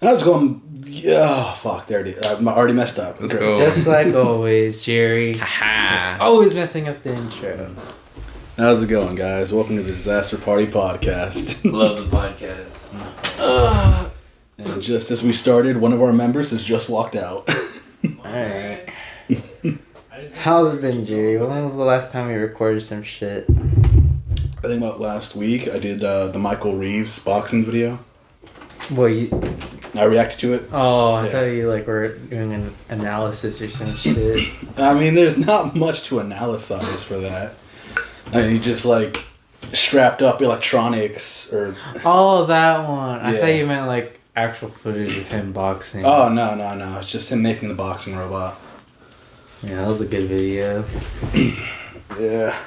How's it going? Yeah, fuck, there it is. I'm already messed up. Let's go. Just like always, Jerry. Haha. Always messing up the intro. How's it going, guys? Welcome to the Disaster Party Podcast. Love the podcast. And just as we started, one of our members has just walked out. Alright. How's it been, Jerry? When was the last time we recorded some shit? I think about last week, I did the Michael Reeves boxing video. What, you... I reacted to it. Oh, I Yeah. thought you, were doing an analysis or some shit. I mean, there's not much to analyze for that. I mean, he just, strapped up electronics or... Oh, that one. I Yeah. thought you meant, actual footage of him boxing. Oh, no. It's just him making the boxing robot. Yeah, that was a good video. Yeah.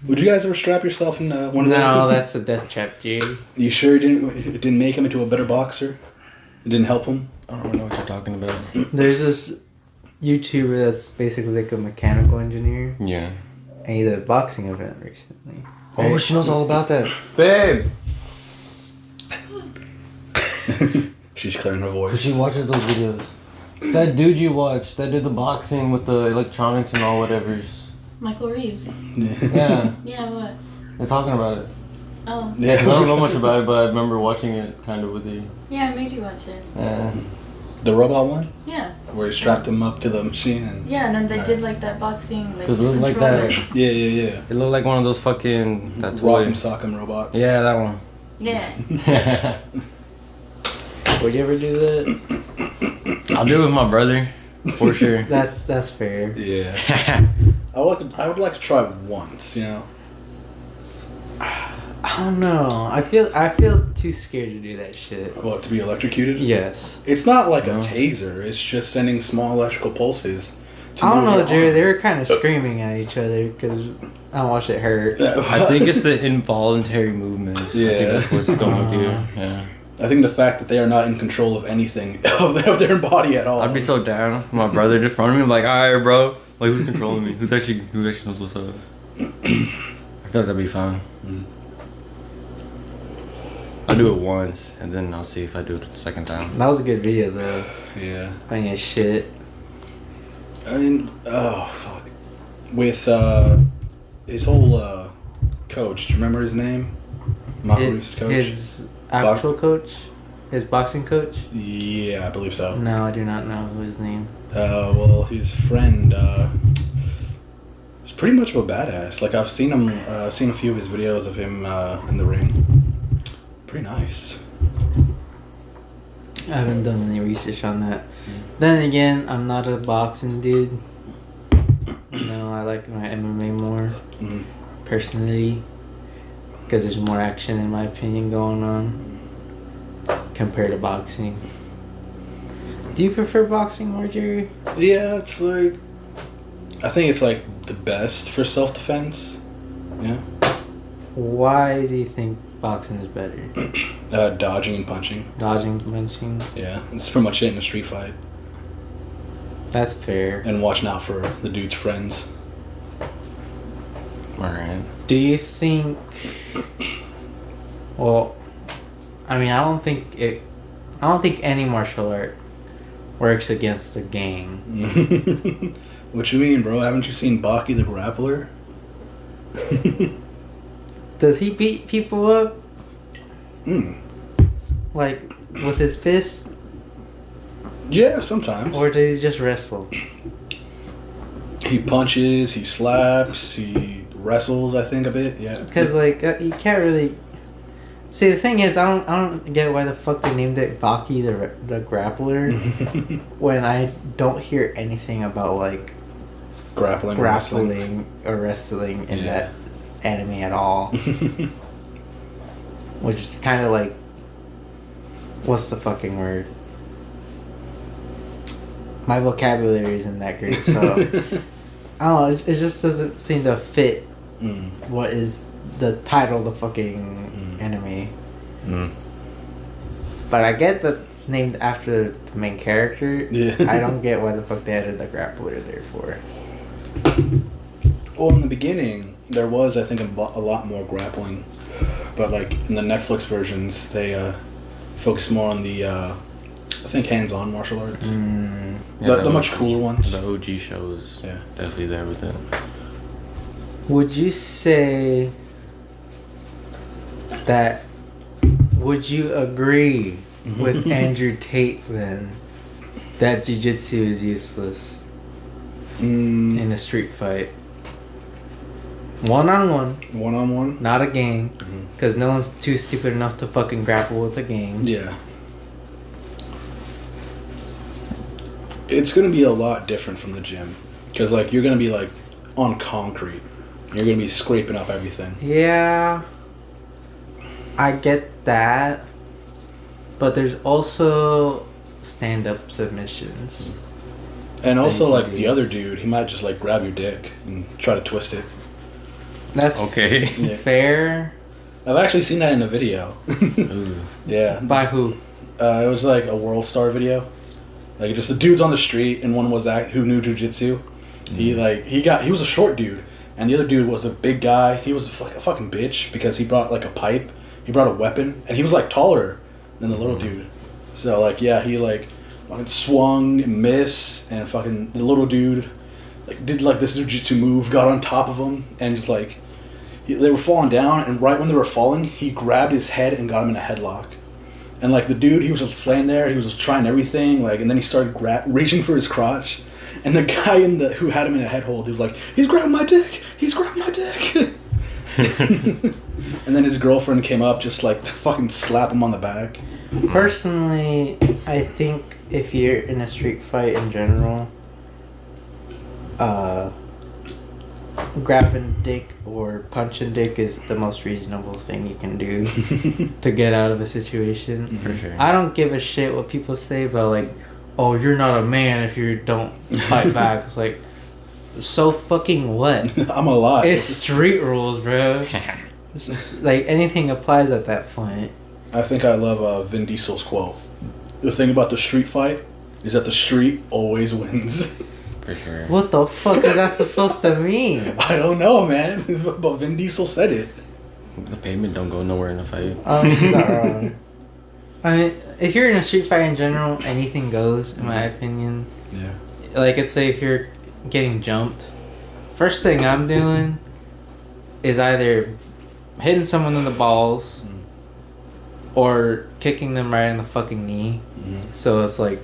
Would you guys ever strap yourself in one of those? No, that's a death trap, Jerry. You sure it didn't make him into a better boxer? It didn't help him? I don't know what you're talking about. There's this YouTuber that's basically like a mechanical engineer. Yeah. And he did a boxing event recently. Oh, she knows all about that. Babe! She's clearing her voice. She watches those videos. That dude you watched, that did the boxing with the electronics and all whatevers. Michael Reeves. Yeah, Yeah, what? they're talking about it. Oh. Yeah. 'Cause I don't know much about it, but I remember watching it kind of with you. Yeah, I made you watch it. Yeah. The robot one? Yeah. Where he strapped him up to the machine and... Yeah, and then they Alright. did that boxing, Cause it looked like that. controllers. Yeah. It looked like one of those fucking... That Rock'em toy. sock'em robots. Yeah, that one. Yeah. Would you ever do that? I'll do it with my brother. For sure. That's fair. Yeah. I would like to try once, you know? I don't know. I feel too scared to do that shit. What, to be electrocuted? Yes. It's not like No. a taser. It's just sending small electrical pulses. To I don't move know, your Jerry. arm. They were kind of screaming at each other because I don't watch it hurt. I think it's the involuntary movements. I Yeah. think that's what's going through. Yeah. I think the fact that they are not in control of anything of their body at all. I'd be so down. My brother in front of me, I'm like, alright, bro. Like, who's controlling me? Who actually knows what's up? I feel like that'd be fun. I'll do it once, and then I'll see if I do it the second time. That was a good video though. Yeah. Funny as shit. I mean, oh, fuck. With his whole coach, do you remember his name? Maharu's coach? His actual coach? His boxing coach? Yeah, I believe so. No, I do not know his name. Well, his friend is pretty much of a badass. Like, I've seen him, seen a few of his videos of him in the ring. Pretty nice. I haven't done any research on that. Then again, I'm not a boxing dude. No, I like my MMA more, Mm. personally. Because there's more action, in my opinion, going on compared to boxing. Do you prefer boxing more, Jerry? Yeah, it's like... I think it's, the best for self-defense. Yeah. Why do you think boxing is better? Dodging and punching. Dodging, punching? Yeah, that's pretty much it in a street fight. That's fair. And watching out for the dude's friends. Alright. Do you think... Well, I mean, I don't think any martial art works against the gang. What you mean, bro? Haven't you seen Baki the Grappler? Does he beat people up? With his fists? Yeah, sometimes. Or does he just wrestle? He punches, he slaps, he wrestles, I think, a bit, yeah. Because, you can't really... See, the thing is, I don't get why the fuck they named it Baki the Grappler when I don't hear anything about, Grappling or wrestling in that anime at all. Which is kind of what's the fucking word? My vocabulary isn't that great, so I don't know. It just doesn't seem to fit what is the title of the fucking anime. But I get that it's named after the main character. Yeah. I don't get why the fuck they added the grappler there for. Well, in the beginning, there was, I think, a lot more grappling. But, in the Netflix versions, they focus more on the I think hands-on martial arts. Yeah, The much cooler ones. The OG shows. Yeah. Definitely there with that. Would you say that? Would you agree with Andrew Tate then that jiu-jitsu is useless in a street fight? One-on-one, One-on-one. not a gang, because no one's too stupid enough to fucking grapple with a gang. Yeah. It's gonna be a lot different from the gym, because like you're gonna be like on concrete. You're gonna be scraping up everything. Yeah, I get that, but there's also stand-up submissions. And also, Thank you, like dude. the other dude, he might just like grab your dick and try to twist it. That's Okay. Yeah. fair. I've actually seen that in a video. Ooh. Yeah. By who? It was like a World Star video. Like just the dudes on the street, and one was who knew jujitsu. He was a short dude, and the other dude was a big guy. He was like a fucking bitch because he brought like a pipe. He brought a weapon, and he was like taller than the little dude. So like yeah, he like fucking swung and missed, and fucking the little dude like did like this jujitsu move, got on top of him, and just like they were falling down, and right when they were falling, he grabbed his head and got him in a headlock. And like the dude, he was just laying there, he was just trying everything, like, and then he started reaching for his crotch, and the guy who had him in a head hold, he was like, "He's grabbing my dick! He's grabbing my dick!" And then his girlfriend came up, just like to fucking slap him on the back. Personally, I think if you're in a street fight in general, grabbing dick or punching dick is the most reasonable thing you can do to get out of a situation. For sure. I don't give a shit what people say about like, oh, you're not a man if you don't fight back. It's like, so fucking what? I'm alive. It's street rules, bro. Like anything applies at that point. I think I love Vin Diesel's quote. The thing about the street fight is that the street always wins. For sure. What the fuck is that supposed to mean? I don't know, man, but Vin Diesel said it. The pavement don't go nowhere in a fight. He's not wrong. I mean, if you're in a street fight in general, anything goes, in my opinion. Yeah. Like, let's say if you're getting jumped, first thing I'm doing is either hitting someone in the balls or kicking them right in the fucking knee. So it's like,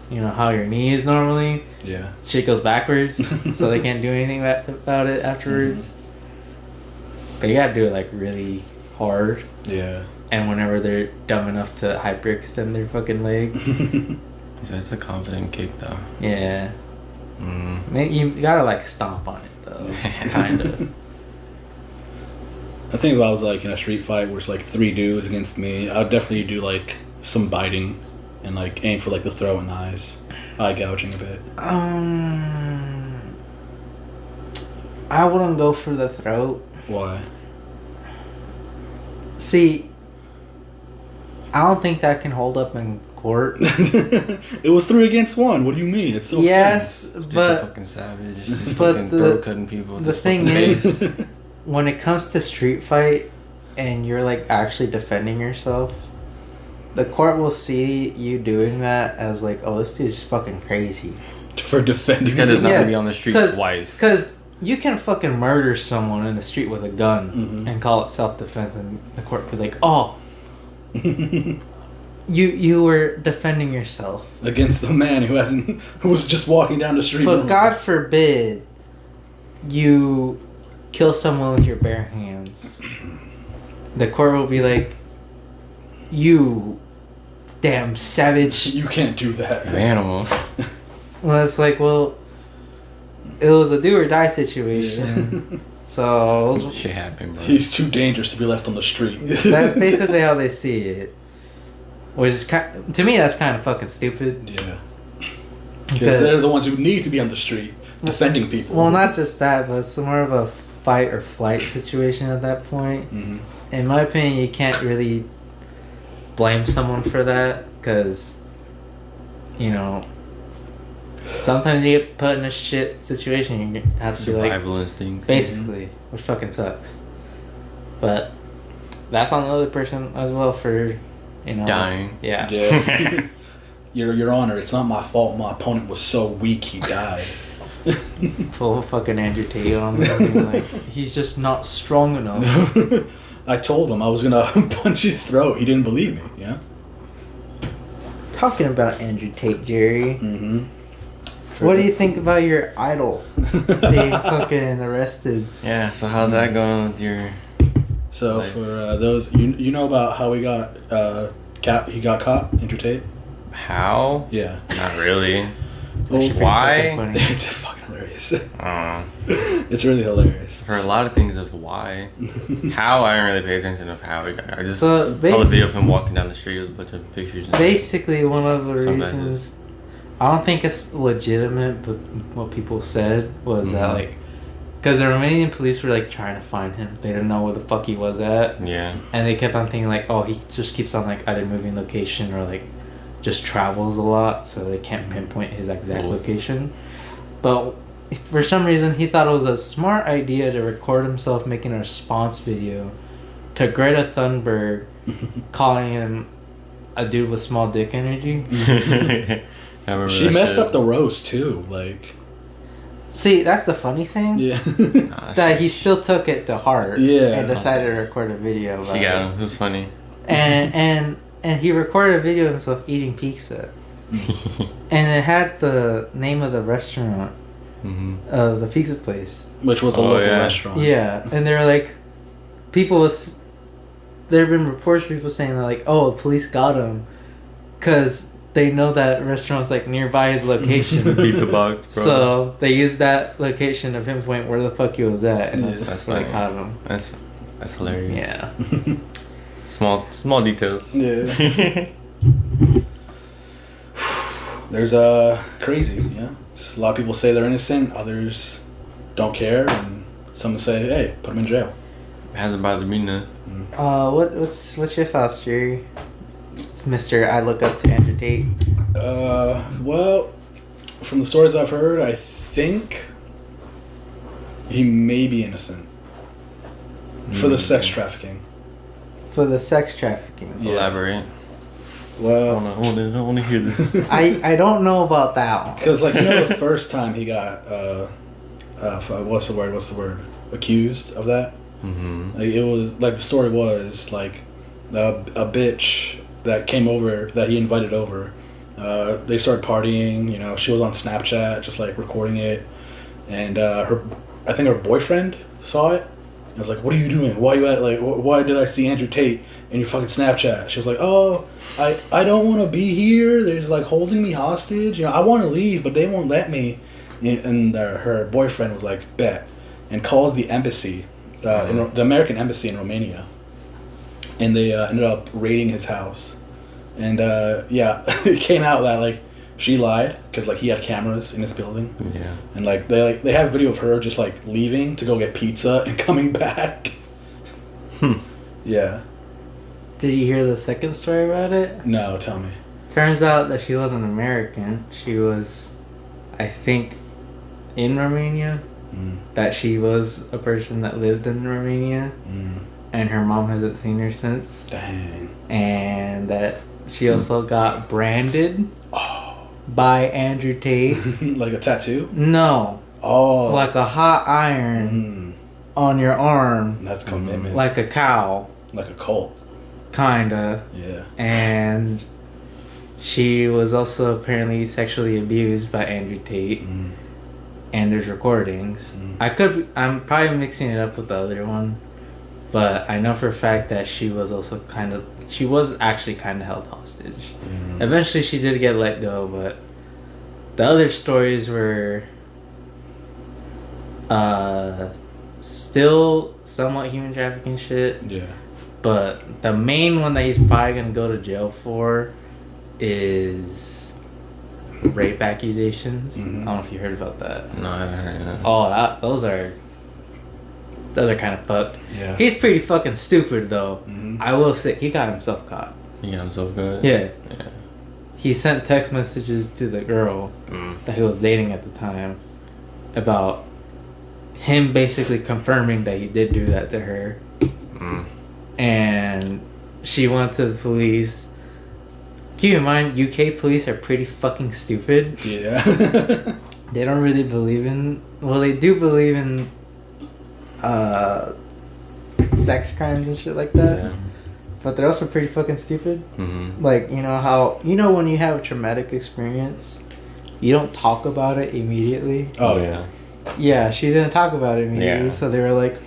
you know how your knee is normally? Yeah. Shit goes backwards, so they can't do anything about it afterwards. But you gotta do it like really hard. Yeah. And whenever they're dumb enough to hyperextend their fucking leg. That's a confident kick, though. Yeah. You gotta like stomp on it though. Kinda. I think if I was like in a street fight where it's like 3 dudes against me, I'd definitely do like some biting and like aim for like the throat and the eyes. Eye gouging a bit. I wouldn't go for the throat. Why? See, I don't think that can hold up in court. It was 3 against 1. What do you mean? It's so Yes, Dude's a but fucking savage. Just but fucking the- throat cutting people. with the his thing fucking is, face. when it comes to street fight and you're like actually defending yourself, the court will see you doing that as like, oh, this dude's just fucking crazy. for defending. This guy does not Yes, be on the street twice. Because you can fucking murder someone in the street with a gun and call it self-defense, and the court will be like, oh, you were defending yourself. against the man who was just walking down the street. But God forbid you kill someone with your bare hands. The court will be like, you damn savage. You can't do that. You animal. Well, it's like, well, it was a do or die situation. Yeah. So Shit happened, bro. He's too dangerous to be left on the street. that's basically how they see it. Which is to me, that's kind of fucking stupid. Yeah. Because they're the ones who need to be on the street defending people. Well, not just that, but it's more of a fight or flight situation at that point. In my opinion, you can't really blame someone for that because, you know, sometimes you get put in a shit situation. You have to be like, Survival instincts. basically, which fucking sucks. But that's on the other person as well for, you know, Dying. Yeah. Yeah. Your Honor, it's not my fault. My opponent was so weak he died. Full fucking Andrew Tate on him. Like, he's just not strong enough. I told him I was gonna punch his throat. He didn't believe me. Yeah. Talking about Andrew Tate, Jerry. Mm-hmm. What do you think about your idol being fucking arrested? Yeah, so how's that going with your... So Like- for those, you know about how he got caught, Andrew Tate? How? Yeah. Not really. It's actually pretty Why? fucking funny. It's fucking hilarious. Uh, It's really hilarious. for a lot of things of why. How, I didn't really pay attention of how he got... I just So, saw the video of him walking down the street with a bunch of pictures. And Basically, one of the Some reasons I don't think it's legitimate, but what people said was that, Mhm. like, because the Romanian police were like trying to find him, they didn't know where the fuck he was at, Yeah. and they kept on thinking like, oh, he just keeps on like either moving location or like just travels a lot, so they can't pinpoint his exact Cool. location. But for some reason, he thought it was a smart idea to record himself making a response video to Greta Thunberg, calling him a dude with small dick energy. I remember She that messed shit. up the roast too. Like, See, that's the funny thing. yeah. Nah, That he still took it to heart. Yeah. And decided to record a video about She got it. him. It was funny. And he recorded a video of himself eating pizza. And it had the name of the restaurant Mm-hmm. of the pizza place. Which was a Oh, local yeah. restaurant. Yeah, and they were like, there have been reports of people saying that like, oh, the police got him because they know that restaurant's like nearby his location. Pizza box, bro. So they used that location to pinpoint where the fuck he was at, and that's That's where they funny. caught him. That's hilarious. Yeah. Small details. Yeah. There's crazy, yeah. Just a lot of people say they're innocent, others don't care, and some say, hey, put them in jail. It hasn't bothered me none. What's your thoughts, Jerry? It's Mr. I look up to Andrew Tate. Well, from the stories I've heard, I think he may be innocent for the sex trafficking. For the sex trafficking. Yeah. Elaborate. Well, I want to hear this. I don't know about that one. because like the first time he got what's the word accused of that. Mm-hmm. Like, it was like the story was like a bitch that came over that he invited over. They started partying. She was on Snapchat, just like recording it, and I think her boyfriend saw it. I was like, "What are you doing? Why you at like? Why did I see Andrew Tate in your fucking Snapchat?" She was like, "Oh, I don't want to be here. They're just like holding me hostage. I want to leave, but they won't let me." And her boyfriend was like, "Bet," and calls the embassy, the American embassy in Romania, and they ended up raiding his house. And it came out that like she lied because like he had cameras in his building. Yeah. And they have video of her just like leaving to go get pizza and coming back. Yeah. Did you hear the second story about it? No, tell me. Turns out that she wasn't American. She was, I think, in Romania. That she was a person that lived in Romania. And her mom hasn't seen her since. Dang. And that she also got branded by Andrew Tate. Like a tattoo? No. Oh. Like a hot iron on your arm. That's commitment. Like a cow. Like a cult. Kinda. Yeah. And she was also apparently sexually abused by Andrew Tate. And there's recordings. I'm probably mixing it up with the other one. But I know for a fact that she was actually kind of held hostage. Eventually she did get let go, but the other stories were still somewhat human trafficking shit. Yeah. But the main one that he's probably going to go to jail for is rape accusations. I don't know if you heard about that. No, I haven't heard that. Oh, those are kind of fucked. Yeah. He's pretty fucking stupid though. I will say he got himself caught. He got himself good. Yeah. Yeah. He sent text messages to the girl that he was dating at the time about him basically confirming that he did do that to her. And she went to the police keep in mind, UK police are pretty fucking stupid. Yeah. They don't really believe in... Well, they do believe in sex crimes and shit like that. Yeah. But they're also pretty fucking stupid. Mm-hmm. Like, you know how... You know when you have a traumatic experience, you don't talk about it immediately? Oh, yeah. Yeah, she didn't talk about it immediately. Yeah. So they were like...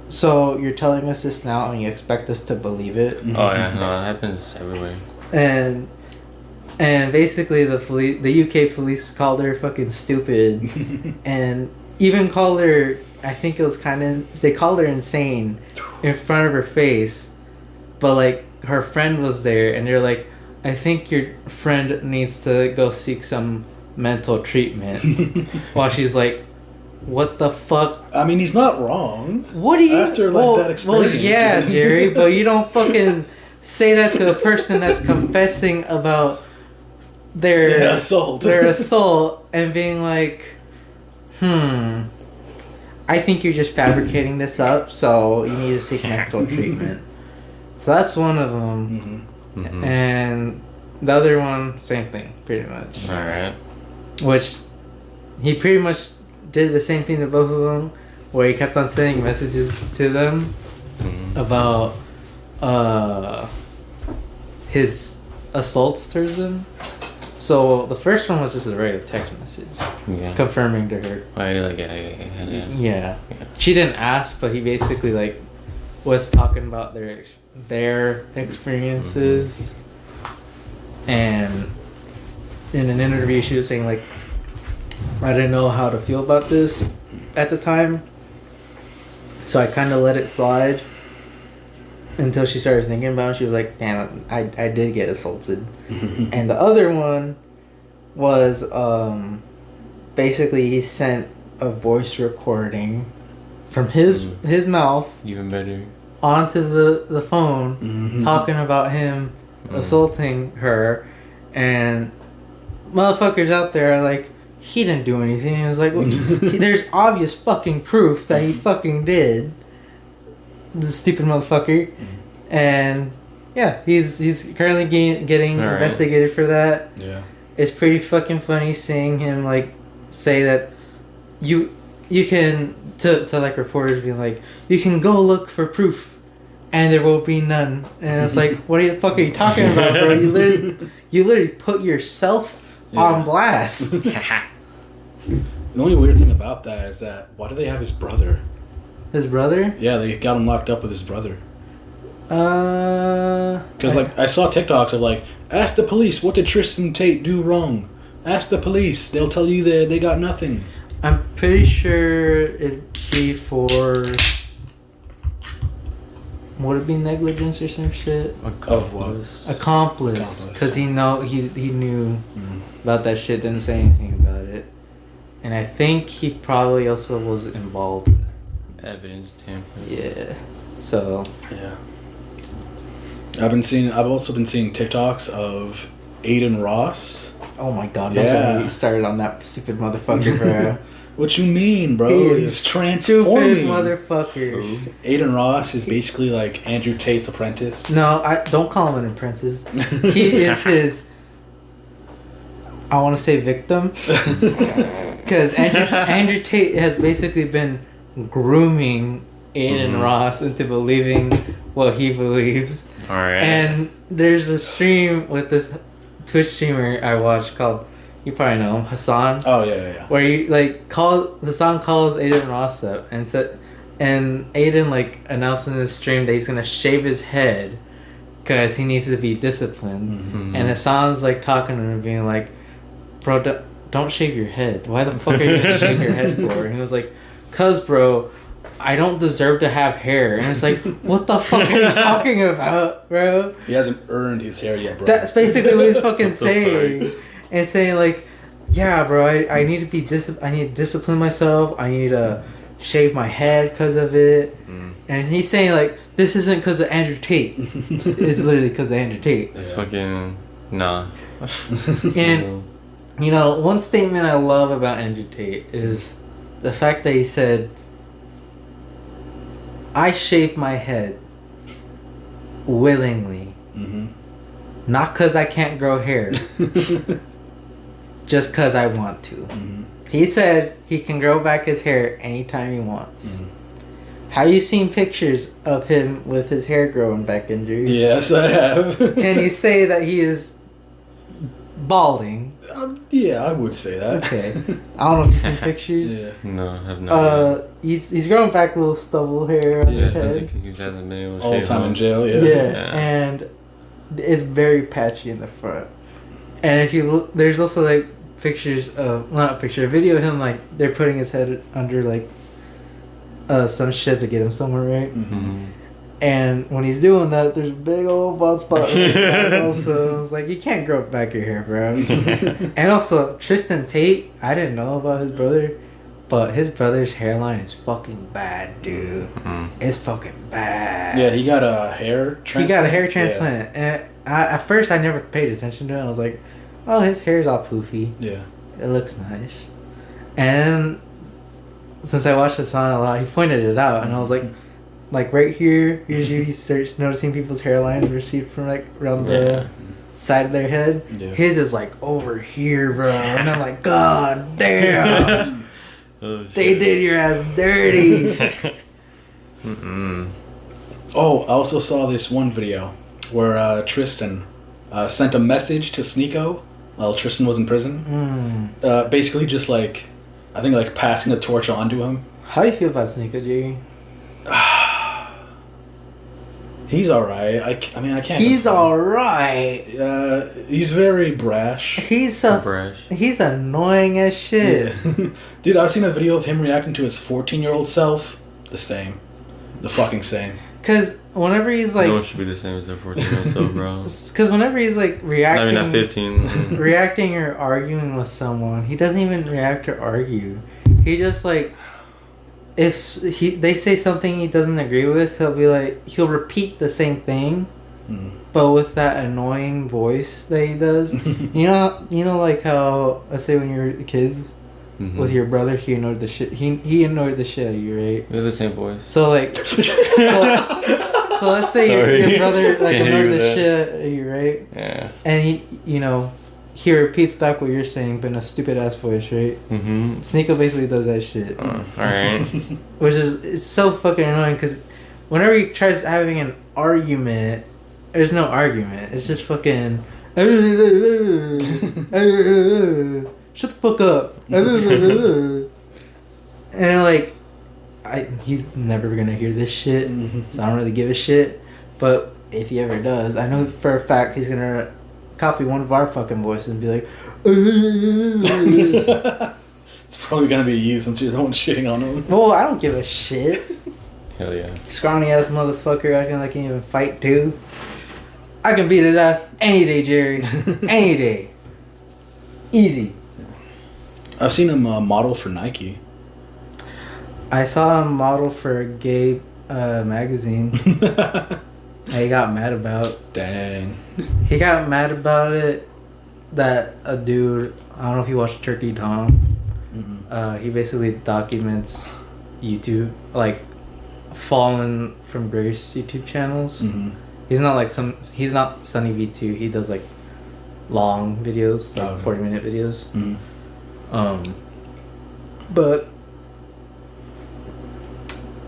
So you're telling us this now and you expect us to believe it? Oh yeah, no, it happens everywhere. And basically the UK police called her fucking stupid and even called her, I think it was they called her insane in front of her face, but like her friend was there and they're like, I think your friend needs to go seek some mental treatment. While she's like, what the fuck? I mean, he's not wrong. What do you... After, like, that experience. Well, yeah, Jerry, but you don't fucking say that to a person that's confessing about their assault. Their assault and being like, I think you're just fabricating this up, so you need to seek medical treatment. So that's one of them. Mm-hmm. Mm-hmm. And the other one, same thing, pretty much. Alright. Which he pretty much did the same thing to both of them, where he kept on sending messages to them about his assaults towards them. So the first one was just a regular text message, confirming to her. Yeah. She didn't ask, but he basically like was talking about their experiences, and in an interview she was saying like, I didn't know how to feel about this at the time, so I kind of let it slide until she started thinking about it. She was like, damn, I did get assaulted. And the other one was basically he sent a voice recording from his mouth even better onto the phone, talking about him assaulting her, and motherfuckers out there are like, he didn't do anything. It was like, well, there's obvious fucking proof that he fucking did. The stupid motherfucker. And yeah, he's currently getting investigated for that. Yeah. It's pretty fucking funny seeing him like say that you can to like reporters being like, you can go look for proof and there will be none. And it's like, what the fuck are you talking about, bro? You literally put yourself on blast. The only weird thing about that is that why do they have his brother? His brother? Yeah, they got him locked up with his brother. Because like I saw TikToks of like, ask the police, what did Tristan Tate do wrong? Ask the police, they'll tell you that they got nothing. I'm pretty sure it'd be for... Would it be negligence or some shit? Of what? Accomplice. Because he knew about that shit, didn't say anything about it. And I think he probably also was involved in evidence tampering. Yeah. So. Yeah. I've also been seeing TikToks of Aiden Ross. Oh my god, don't get me started on that stupid motherfucker, bro. What you mean, bro? He's transforming. Stupid motherfucker. Aiden Ross is basically like Andrew Tate's apprentice. No, I don't call him an apprentice. He is his, I want to say, victim. Because Andrew Tate has basically been grooming Aiden Ross into believing what he believes. Alright. And there's a stream with this Twitch streamer I watch called, you probably know him, Hassan. Oh yeah. Where he Hassan calls Aiden Ross up and Aiden like announced in his stream that he's gonna shave his head because he needs to be disciplined. And Hassan's like talking to him, being like, bro, don't shave your head. Why the fuck are you gonna shave your head for? And he was like, cause bro, I don't deserve to have hair. And it's like, what the fuck are you talking about, bro? He hasn't earned his hair yet, bro. That's basically what he's fucking saying. And saying like, yeah, bro, I need to be I need to discipline myself. I need to shave my head because of it. And he's saying like, this isn't because of Andrew Tate. It's literally because of Andrew Tate. It's fucking nah. And you know, one statement I love about Andrew Tate is the fact that he said, I shaved my head willingly, Not because I can't grow hair. Just because I want to. Mm-hmm. He said he can grow back his hair anytime he wants. Mm-hmm. Have you seen pictures of him with his hair growing back in, Drew? Yes, I have. Can you say that he is balding? Yeah, I would say that. Okay. I don't know if you've seen pictures. Yeah. No, I have not. He's growing back a little stubble hair on Yeah, his since head. he hasn't been able to All the shave, time huh? in jail, Yeah. yeah. And it's very patchy in the front. And if you look, there's also like pictures of, not a picture, a video of him like they're putting his head under like some shit to get him somewhere, right? Mm-hmm. And when he's doing that, there's a big old bald spot. Right also, it's like you can't grow back your hair, bro. And also Tristan Tate, I didn't know about his brother, but his brother's hairline is fucking bad, dude. Mm. It's fucking bad. Yeah, he got a hair transplant. He got a hair transplant, and at first I never paid attention to it. I was like, oh, his hair's all poofy. Yeah. It looks nice. And since I watched this on a lot, he pointed it out, and I was like right here, usually he starts noticing people's hairline received from like around the side of their head. Yeah. His is like over here, bro. And I'm like, God damn. Oh, They did your ass dirty. Mm-mm. Oh, I also saw this one video where Tristan sent a message to Sneeko while Tristan was in prison. Basically just like, I think like passing the torch on to him. How do you feel about Sneeko, Jerry? He's alright. I mean, I can't. He's complain. alright. He's very brash. He's Brash. he's annoying as shit. Yeah. Dude, I've seen a video of him reacting to his 14-year-old self. The same. The fucking same. Cause whenever he's like, No one should be the same as their 14-year-old self, bro. cause whenever he's like reacting, I mean, not 15. reacting or arguing with someone, he doesn't even react or argue. He just like, if they say something he doesn't agree with, he'll repeat the same thing, but with that annoying voice that he does. you know, like how, let's say when you were kids with your brother, he annoyed the shit. He annoyed the shit out of you, right? We have the same voice. So like, so let's say your brother like Can't annoyed hear the that. shit out of you, right? Yeah. And he repeats back what you're saying, but in a stupid ass voice, right? Mm-hmm. Sneeko basically does that shit, Alright. which is it's so fucking annoying because whenever he tries having an argument, there's no argument. It's just fucking. Shut the fuck up. And like, he's never gonna hear this shit, so I don't really give a shit. But if he ever does, I know for a fact he's gonna copy one of our fucking voices and be like, It's probably gonna be you since you're the one shitting on him. well, I don't give a shit. Hell yeah. Scrawny ass motherfucker acting like he can even fight too. I can beat his ass any day, Jerry. Any day. Easy. I've seen him model for Nike. I saw him model for a gay magazine. He got mad about. Dang. He got mad about it that a dude, I don't know if you watched Turkey Tom. He basically documents YouTube, like fallen from grace YouTube channels. He's not like he's not Sunny V2. He does like long videos, like 40-minute videos. But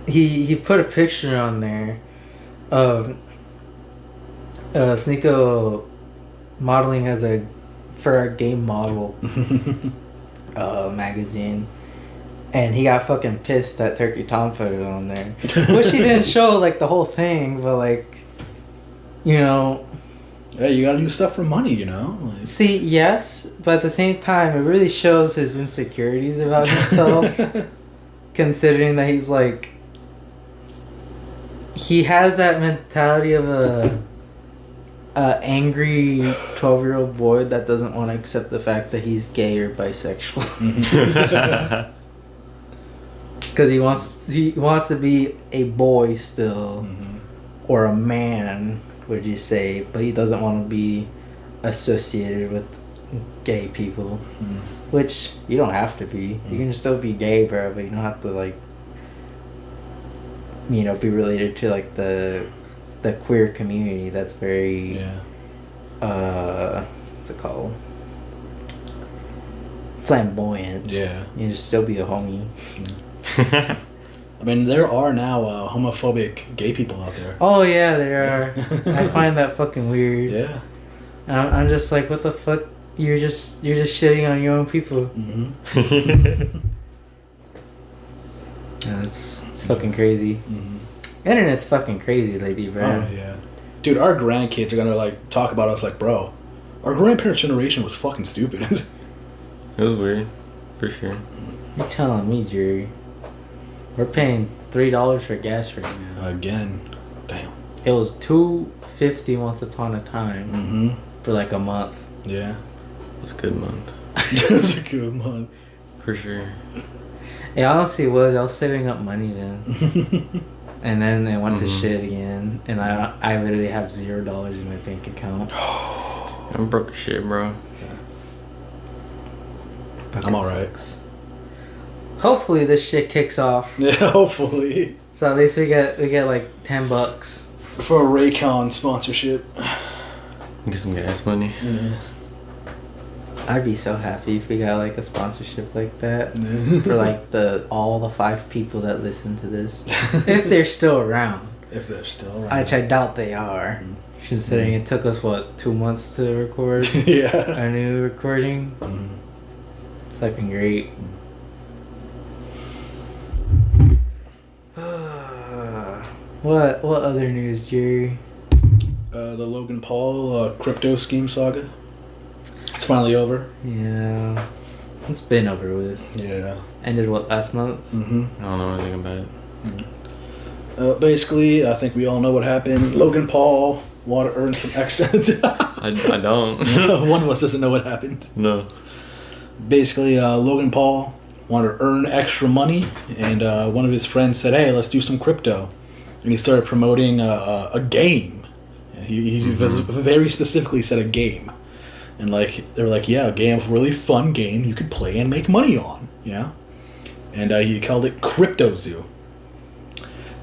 he put a picture on there of Sneeko modeling for a game model magazine, and he got fucking pissed that Turkey Tom put it on there. Wish he didn't show like the whole thing, but like, Yeah, you gotta do stuff for money, you know? Like... See, yes, but at the same time, it really shows his insecurities about himself. Considering that he's like, he has that mentality of a angry 12-year-old boy that doesn't want to accept the fact that he's gay or bisexual. Because he wants to be a boy still, or a man, would you say? But he doesn't want to be associated with gay people, which you don't have to be. You can still be gay, bro, but you don't have to like, be related to like the queer community. That's very what's it called? Flamboyant. Yeah. You just still be a homie. I mean, there are now homophobic gay people out there. Oh yeah, there are. I find that fucking weird. Yeah. I'm just like, what the fuck? You're just shitting on your own people. Mm-hmm. Yeah, it's fucking crazy. Mm-hmm. Internet's fucking crazy lately, bro. Oh yeah. Dude, our grandkids are gonna like talk about us like, bro, our grandparents' generation was fucking stupid. It was weird, for sure. You're telling me, Jerry? We're paying $3 for gas right now. Again. Damn. It was $2.50 once upon a time Mm-hmm. for like a month. Yeah. It was a good month. It was a good month. For sure. It honestly was. I was saving up money then. And then it went to shit again. And I literally have $0 in my bank account. I'm broke as shit, bro. I'm alright. Hopefully this shit kicks off. Yeah, hopefully. So at least we get like $10. For a Raycon sponsorship. Get some gas money. Yeah. I'd be so happy if we got like a sponsorship like that Yeah. for like all the 5 people that listen to this, if they're still around. If they're still around. Which I doubt they are. Considering it took us 2 months to record Yeah. a new recording. It's fucking great. What other news, Jerry? The Logan Paul crypto scheme saga. It's finally over. Yeah, it's been over with. Yeah. Ended last month? Mm-hmm. I don't know anything about it. Basically, I think we all know what happened. Logan Paul wanted to earn some extra. I don't. One of us doesn't know what happened. No. Basically, Logan Paul wanted to earn extra money, and one of his friends said, "Hey, let's do some crypto." And he started promoting a game. He very specifically said a game. And like they were like, yeah, a game, a really fun game you could play and make money on, yeah. And he called it Crypto Zoo.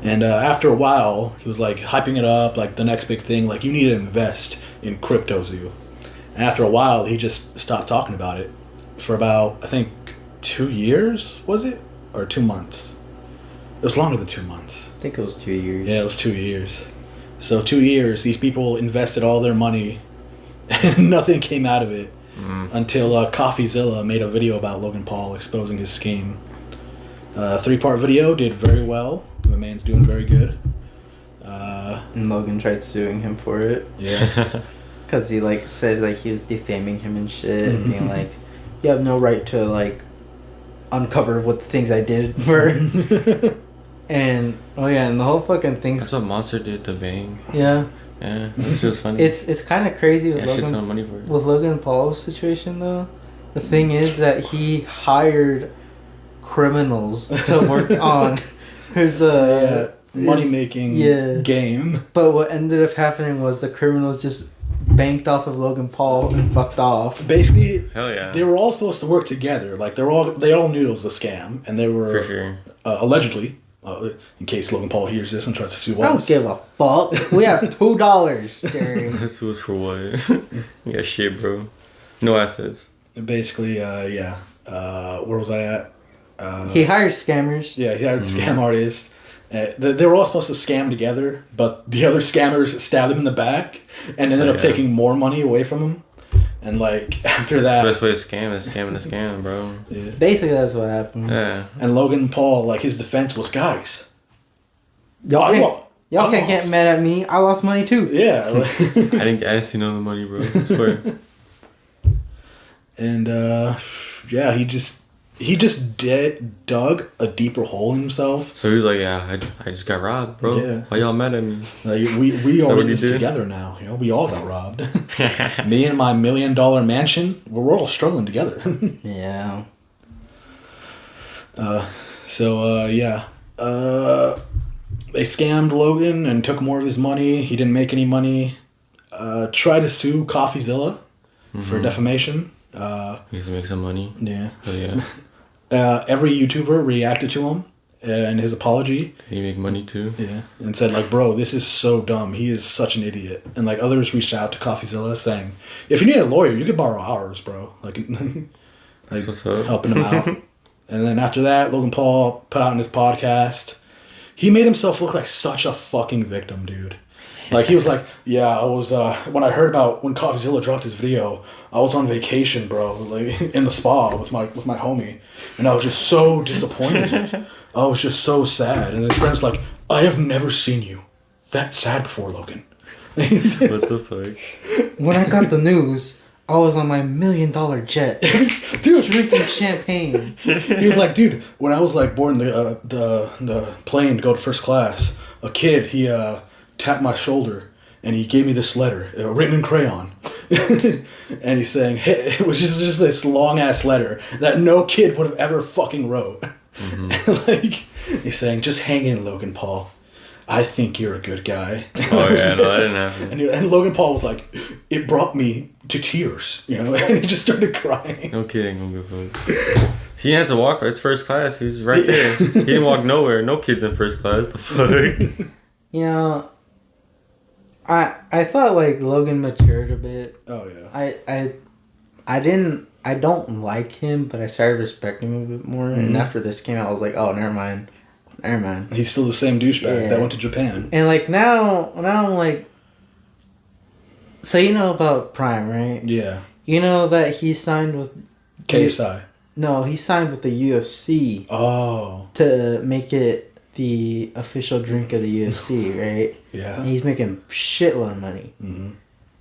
And after a while, he was like hyping it up, like the next big thing, like you need to invest in Crypto Zoo. And after a while, he just stopped talking about it for about, I think, 2 years, was it? Or 2 months? It was longer than 2 months. I think it was 2 years. Yeah, it was 2 years. So 2 years, these people invested all their money and nothing came out of it until CoffeeZilla made a video about Logan Paul exposing his scheme. 3-part video, did very well. The man's doing very good. And Logan tried suing him for it. Yeah. Because he like said like he was defaming him and shit and being like, you have no right to like uncover what the things I did were. And and the whole fucking thing's That's what Monster did to Bang. yeah. Yeah, that's just funny. It's kind of crazy with yeah, shit ton of Logan money for it. with Logan Paul's situation though. The thing is that he hired criminals to work on his money making game. But what ended up happening was the criminals just banked off of Logan Paul and fucked off. Basically, Hell yeah. they were all supposed to work together. Like they all knew it was a scam, and they were For sure. allegedly. In case Logan Paul hears this and tries to sue us. I don't give a fuck. We have $2, Jerry. This was for what? Yeah, shit, bro. No assets. Basically, where was I at? He hired scammers. Yeah, he hired a scam artist. They were all supposed to scam together, but the other scammers stabbed him in the back and ended up taking more money away from him. And like after that, That's the best way to scam is scamming a scam, bro. yeah. Basically, that's what happened. Yeah. And Logan Paul, like his defense was, guys, Y'all can't I get lost. mad at me. I lost money too. Yeah, like, I didn't see none of the money, bro. I swear. and yeah, he just dug a deeper hole in himself. So he was like, yeah, I just got robbed, bro. Yeah. Why y'all mad at me? Like, we that are what in he this did? together now. You know, we all got robbed. Me and my $1 million mansion, we're all struggling together. Yeah. They scammed Logan and took more of his money. He didn't make any money. Tried to sue CoffeeZilla for defamation. He needs to make some money. Yeah. Hell yeah. Every YouTuber reacted to him, in his apology. He make money too. Yeah, and said like, bro, this is so dumb. He is such an idiot. And like others reached out to CoffeeZilla saying, if you need a lawyer, you could borrow ours, bro. Like, like What's up? helping him out. And then after that, Logan Paul put out in his podcast, he made himself look like such a fucking victim, dude. Like, he was like, yeah, I was, when I heard about when CoffeeZilla dropped his video, I was on vacation, bro, like, in the spa with my homie, and I was just so disappointed. I was just so sad. And his friend's like, I have never seen you that sad before, Logan. What the fuck? When I got the news, I was on my $1 million jet, Dude, drinking champagne. he was like, dude, when I was like boarding the plane to go to first class, a kid, he tapped my shoulder and he gave me this letter written in crayon. And he's saying, hey, it was just this long ass letter that no kid would have ever fucking wrote. Like, he's saying, just hang in, Logan Paul. I think you're a good guy. Oh yeah, no, that didn't happen. And Logan Paul was like, it brought me to tears, you know, and he just started crying. No kidding, I'm good fuck. He had to walk. It's first class. He's right there. He didn't walk nowhere. No kids in first class. The fuck. You know, I thought like Logan matured a bit. Oh yeah. I don't like him, but I started respecting him a bit more. And after this came out, I was like, oh, never mind. He's still the same douchebag that went to Japan. And like now I'm like, so you know about Prime, right? Yeah. You know that he signed with KSI. No, he signed with the UFC. Oh. To make it the official drink of the UFC, right? Yeah. And he's making shitload of money. Mm-hmm.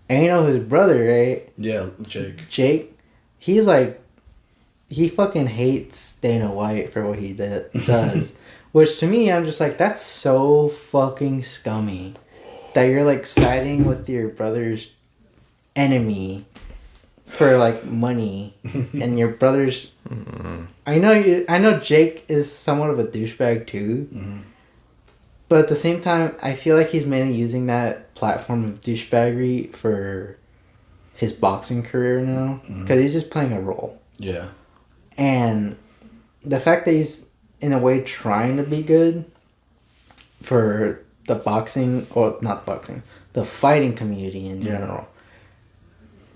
And you know his brother, right? Yeah, Jake. He's like, he fucking hates Dana White for what he does. Which to me, I'm just like, that's so fucking scummy. That you're like siding with your brother's enemy for like money. And your brother's... I know Jake is somewhat of a douchebag too. Mm-hmm. But at the same time, I feel like he's mainly using that platform of douchebaggery for his boxing career now. Because he's just playing a role. Yeah. And the fact that he's in a way trying to be good for the boxing, or not boxing, the fighting community in general.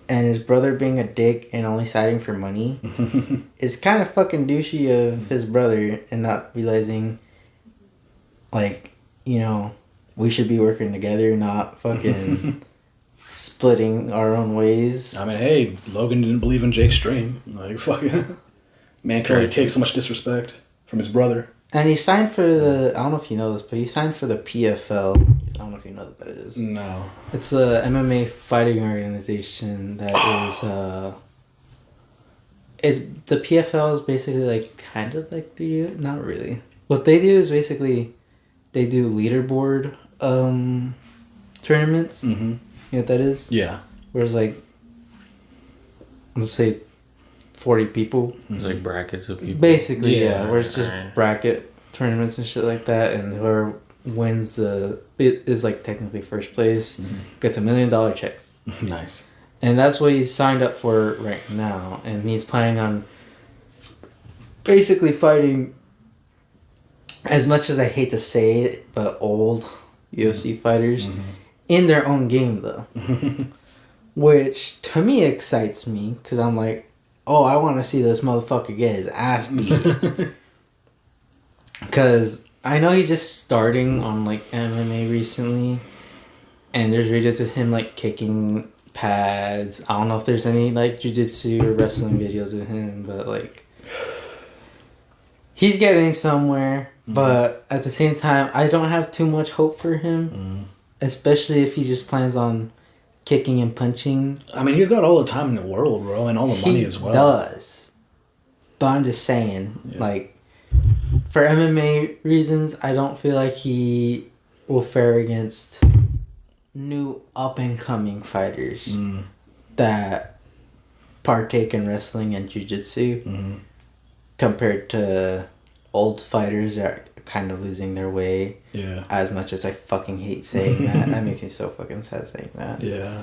And his brother being a dick and only siding for money is kind of fucking douchey of his brother, and not realizing, like, you know, we should be working together, not fucking splitting our own ways. I mean, hey, Logan didn't believe in Jake's dream. Like, fuck. Man can only take so much disrespect from his brother. And he signed for the, I don't know if you know this, but he signed for the PFL. I don't know if you know what that is. No. It's a MMA fighting organization that is the PFL is basically like kind of like the, not really. What they do is basically they do leaderboard tournaments. Mm-hmm. You know what that is? Yeah. Where it's like, let's say 40 people. It's like brackets of people. Basically, yeah. Where it's just bracket tournaments and shit like that, and whoever wins it is like technically first place, gets $1 million check. Nice. And that's what he's signed up for right now, and he's planning on basically fighting, as much as I hate to say it, but old UFC fighters in their own game though. Which to me excites me, because I'm like, oh, I want to see this motherfucker get his ass beat. Because I know he's just starting on like MMA recently, and there's videos of him like kicking pads. I don't know if there's any like jiu-jitsu or wrestling videos of him, but like he's getting somewhere. But at the same time, I don't have too much hope for him, especially if he just plans on kicking and punching. I mean, he's got all the time in the world, bro, and all the money as well. He does. But I'm just saying, like, for MMA reasons, I don't feel like he will fare against new up-and-coming fighters that partake in wrestling and jiu-jitsu compared to old fighters that are kind of losing their way. Yeah. As much as I fucking hate saying that. That makes me so fucking sad saying that. Yeah.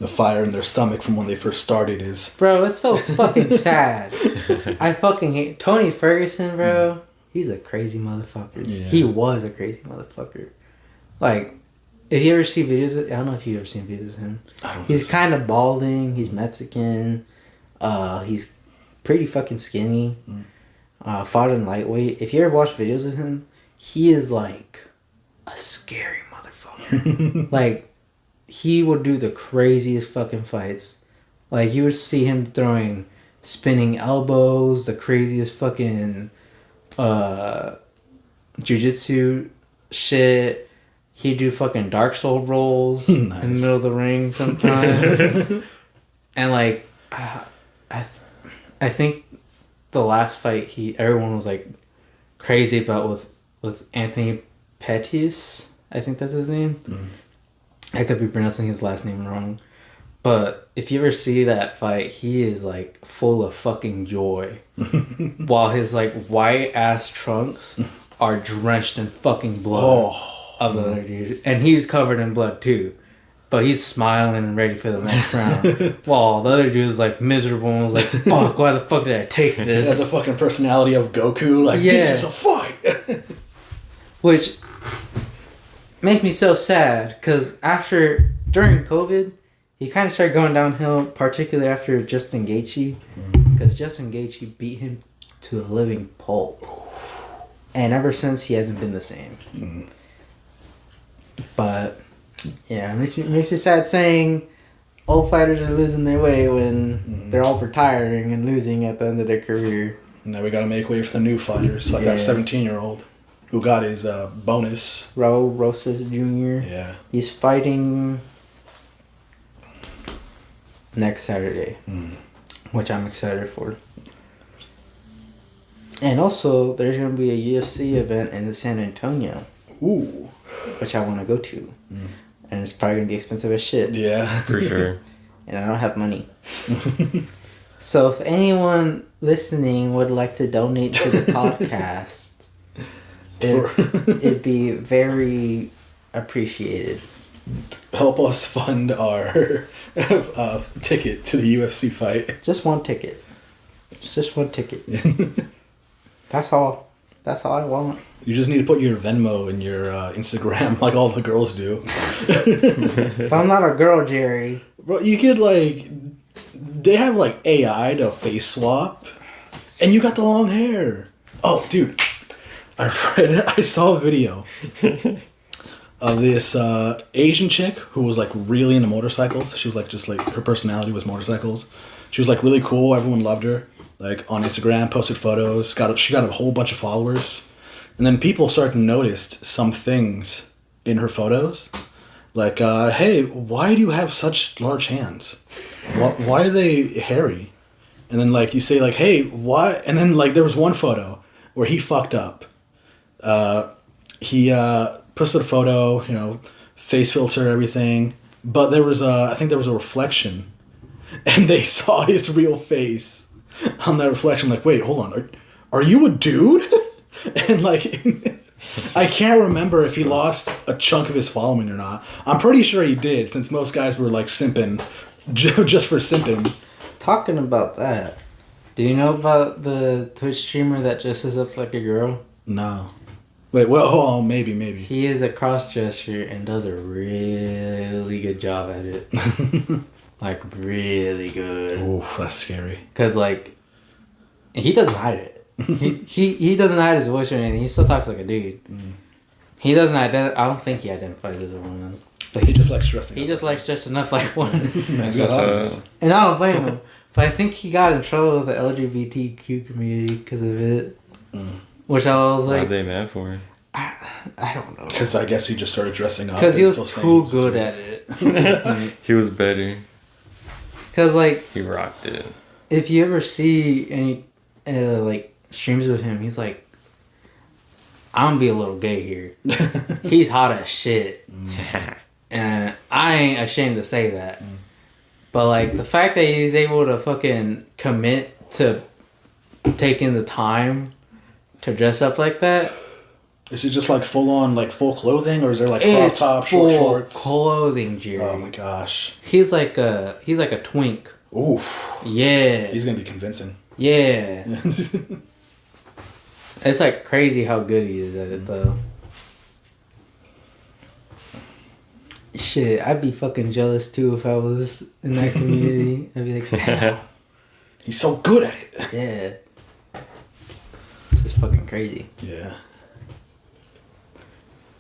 The fire in their stomach from when they first started is... Bro, it's so fucking sad. I fucking hate... Tony Ferguson, bro. he's a crazy motherfucker. Yeah. He was a crazy motherfucker. Like, if you ever see videos I don't know if you've ever seen videos of him. He's kind of balding. He's Mexican. He's pretty fucking skinny. Fought in lightweight. If you ever watch videos of him, he is like a scary motherfucker. Like, he would do the craziest fucking fights. Like, you would see him throwing spinning elbows, the craziest fucking jiu-jitsu shit. He'd do fucking Dark Soul rolls in the middle of the ring sometimes. And like, I think the last fight everyone was like crazy about with Anthony Pettis. I think that's his name. I could be pronouncing his last name wrong. But if you ever see that fight, he is like full of fucking joy. While his like white ass trunks are drenched in fucking blood of the other dude. And he's covered in blood too. But he's smiling and ready for the next round. While the other dude is like miserable and was like, fuck, why the fuck did I take this? He has the fucking personality of Goku. Like, this is a fight. Which makes me so sad. Because during COVID, he kind of started going downhill, particularly after Justin Gaethje. Because Justin Gaethje beat him to a living pulp. And ever since, he hasn't been the same. But, yeah, it makes me sad saying old fighters are losing their way when they're all retiring and losing at the end of their career. Now we gotta make way for the new fighters, like that 17-year-old who got his bonus. Raul Rosas Jr. Yeah. He's fighting next Saturday, which I'm excited for. And also, there's going to be a UFC event in San Antonio. Ooh. Which I want to go to. And it's probably going to be expensive as shit. Yeah. For sure. And I don't have money. So if anyone listening would like to donate to the podcast, it'd be very appreciated. Help us fund our ticket to the UFC fight. Just one ticket. Just one ticket. That's all. That's all I want. You just need to put your Venmo in your Instagram like all the girls do. If I'm not a girl, Jerry. Bro, you could like... They have like AI to face swap. And you got the long hair. Oh, dude. I saw a video of this Asian chick who was like really into motorcycles. She was like just like... Her personality was motorcycles. She was like really cool. Everyone loved her. Like on Instagram, posted photos. She got a whole bunch of followers. And then people started to notice some things in her photos. Like, hey, why do you have such large hands? Why are they hairy? And then, like, you say, like, hey, why? And then, like, there was one photo where he fucked up. He posted a photo, you know, face filter, everything. But there was I think there was a reflection. And they saw his real face on that reflection. Like, wait, hold on. Are you a dude? And like, I can't remember if he lost a chunk of his following or not. I'm pretty sure he did, since most guys were like simping, just for simping. Talking about that, do you know about the Twitch streamer that dresses up like a girl? No. Wait, well, oh, maybe. He is a cross-dresser and does a really good job at it. Like, really good. Oof, that's scary. Because, like, he doesn't hide it. he doesn't hide his voice or anything. He still talks like a dude. He doesn't I don't think he identifies as a woman. But he just likes dressing. He just likes dressing up like one. And I don't blame him. But I think he got in trouble with the LGBTQ community because of it. Which I was like... What are they mad for? I don't know. Because I guess he just started dressing up. Because he was too good at it. He was better. Because, like... He rocked it. If you ever see any, like, streams with him, he's like, I'm gonna be a little gay here. He's hot as shit. And I ain't ashamed to say that. But, like, the fact that he's able to fucking commit to taking the time to dress up like that. Is it just like full on, like full clothing, or is there like crop top, short shorts? Clothing, Jerry. Oh my gosh. He's like a twink. Oof. Yeah. He's gonna be convincing. Yeah. It's like crazy how good he is at it though. Shit, I'd be fucking jealous too if I was in that community. I'd be like, damn. He's so good at it. Yeah. It's just fucking crazy. Yeah.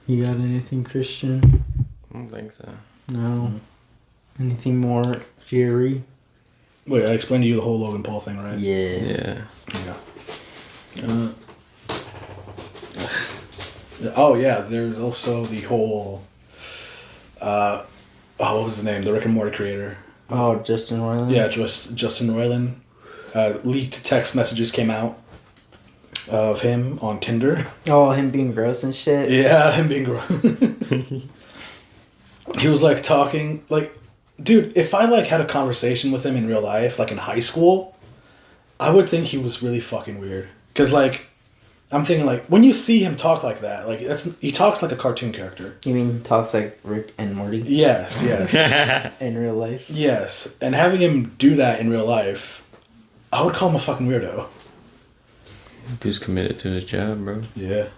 You got anything, Christian? I don't think so. No. Anything more, Jerry? Wait, I explained to you the whole Logan Paul thing, right? Yeah. Yeah. Oh yeah, there's also the whole. What was his name? The Rick and Morty creator. Oh, Justin Royale? Yeah, Justin Royale. Leaked text messages came out of him on Tinder. Oh, him being gross and shit? Yeah, him being gross. He was like talking, like, dude, if I like had a conversation with him in real life, like in high school, I would think he was really fucking weird. Cause like, I'm thinking like, when you see him talk like that, like he talks like a cartoon character. You mean he talks like Rick and Morty? Yes, yes. In real life? Yes, and having him do that in real life, I would call him a fucking weirdo. Dude's committed to his job, bro. Yeah.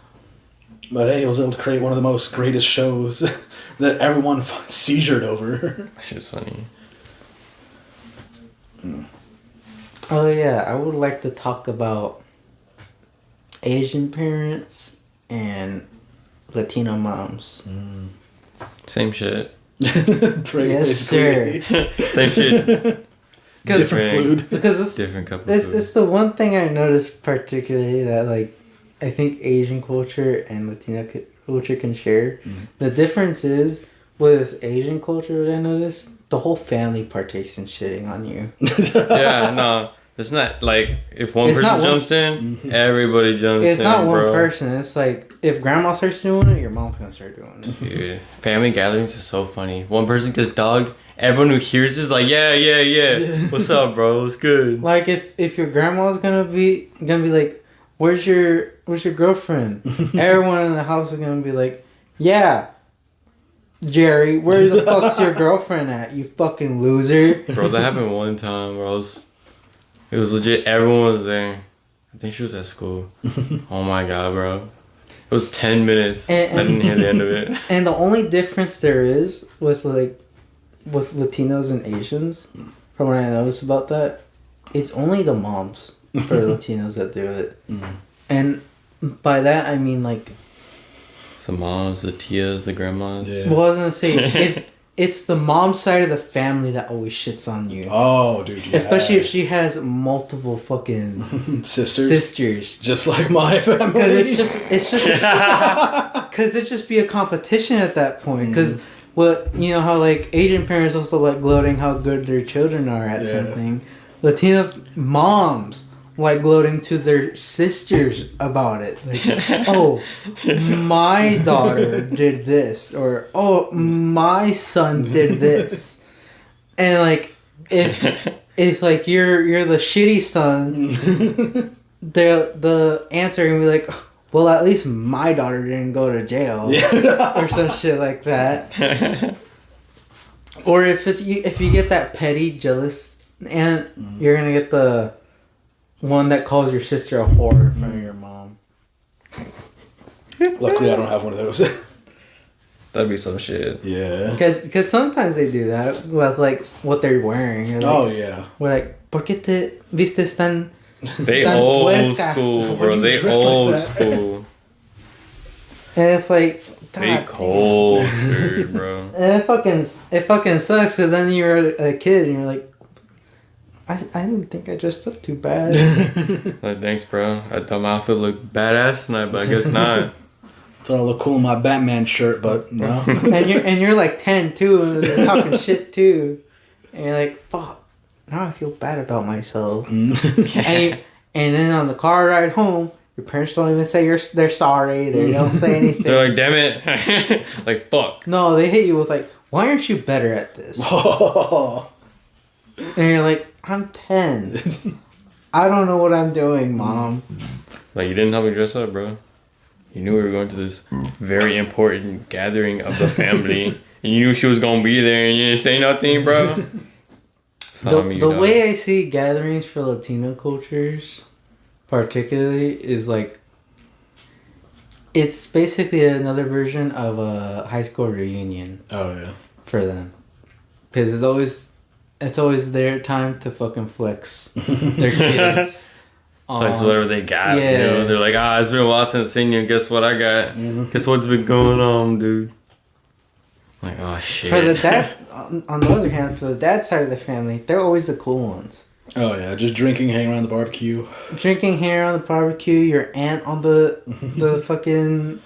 But hey, he was able to create one of the most greatest shows that everyone seizured over. That's just funny. Oh yeah, I would like to talk about Asian parents and Latino moms. Same shit. Yes, sir. Same shit. Different food. Because it's Different cup of It's, food. it's the one thing I noticed particularly that, like, I think Asian culture and Latino culture can share. The difference is, with Asian culture, what I noticed, the whole family partakes in shitting on you. Yeah, no. It's not like if one It's person not one- jumps in, everybody jumps in. It's not one bro. person. It's like, if grandma starts doing it, your mom's gonna start doing it. Dude, family gatherings is so funny. One person gets dogged, everyone who hears is like, yeah. What's up, bro? What's good? Like, if your grandma's gonna be like, where's your girlfriend? Everyone in the house is gonna be like, yeah, Jerry, where the fuck's your girlfriend at, you fucking loser? Bro, that happened one time, bro. It was legit. Everyone was there. I think she was at school. Oh my god, bro. It was 10 minutes. And- I didn't hear the end of it. And the only difference there is with Latinos and Asians, from what I noticed about that, it's only the moms for Latinos that do it. And by that I mean like, It's the moms, the tias, the grandmas. Yeah. well, I was gonna say, if it's the mom side of the family that always shits on you. Oh, dude. Yes. Especially if she has multiple fucking sisters. Just like my family. Because it's just, because it just be a competition at that point. Because how like Asian parents also like gloating how good their children are at something. Latino moms like gloating to their sisters about it. Like, oh, my daughter did this, or oh, my son did this, and like if like you're the shitty son, the answer gonna be like, well, at least my daughter didn't go to jail, or some shit like that. Or if you get that petty, jealous aunt, you're gonna get the one that calls your sister a whore in front of your mom. Luckily, I don't have one of those. That'd be some shit. Yeah. Because sometimes they do that with like what they're wearing. You're like, Oh yeah. we're like, ¿por qué te vistes tan? They Tan old puerca. school, Why bro. do you They dress like old that? school. And it's like, God, They cold, dude, bro. and it fucking sucks because then you're a kid and you're like, I didn't think I dressed up too bad. Like, thanks, bro. I thought my outfit looked badass tonight, but I guess not. Thought I looked cool in my Batman shirt, but no. and you're like 10 too, and they're talking shit too, and you're like, fuck. Now I feel bad about myself. And then on the car ride home, your parents don't even say they're sorry. They don't say anything. They're like, damn it. Like, fuck. No, they hit you with like, why aren't you better at this? And you're like, I'm 10. I don't know what I'm doing, Mom. Like, you didn't help me dress up, bro. You knew we were going to this very important gathering of the family. And you knew she was going to be there and you didn't say nothing, bro. The way I see gatherings for Latino cultures, particularly, is like It's basically another version of a high school reunion Oh yeah. for them, because it's always their time to fucking flex their kids. Flex whatever they got. Yeah. You know? They're like, it's been a while since I've seen you. Guess what I got? Guess what's been going on, dude? Like, oh shit. For the dad, on the other hand, for the dad side of the family, they're always the cool ones. Oh yeah, just drinking, hanging around the barbecue. Drinking here on the barbecue, your aunt on the fucking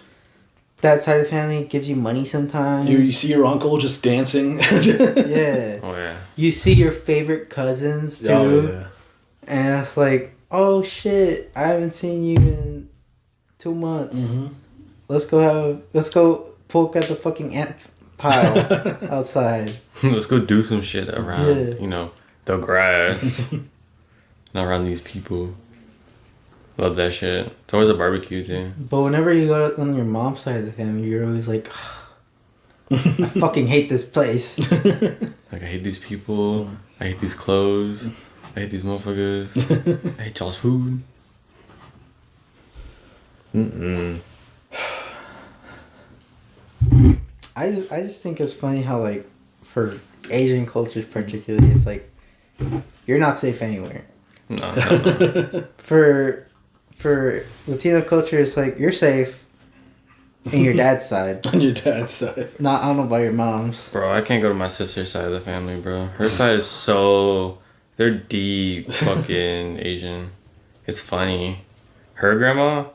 that side of the family gives you money sometimes. You see your uncle just dancing. Yeah. Oh yeah. You see your favorite cousins too. Oh yeah. And it's like, oh shit, I haven't seen you in 2 months. Mm-hmm. Let's go poke at the fucking ant pile outside. Let's go do some shit around, Yeah. you know, the grass. Not around these people. Love that shit. It's always a barbecue thing. But whenever you go on your mom's side of the family, you're always like, I fucking hate this place. Like, I hate these people. I hate these clothes. I hate these motherfuckers. I hate y'all's food. I just think it's funny how, like, for Asian cultures particularly, it's like, you're not safe anywhere. No. For Latino culture, it's like, you're safe in your dad's side. On your dad's side. Not, I don't know about your mom's. Bro, I can't go to my sister's side of the family, bro. Her side is so... They're deep fucking Asian. It's funny. Her grandma,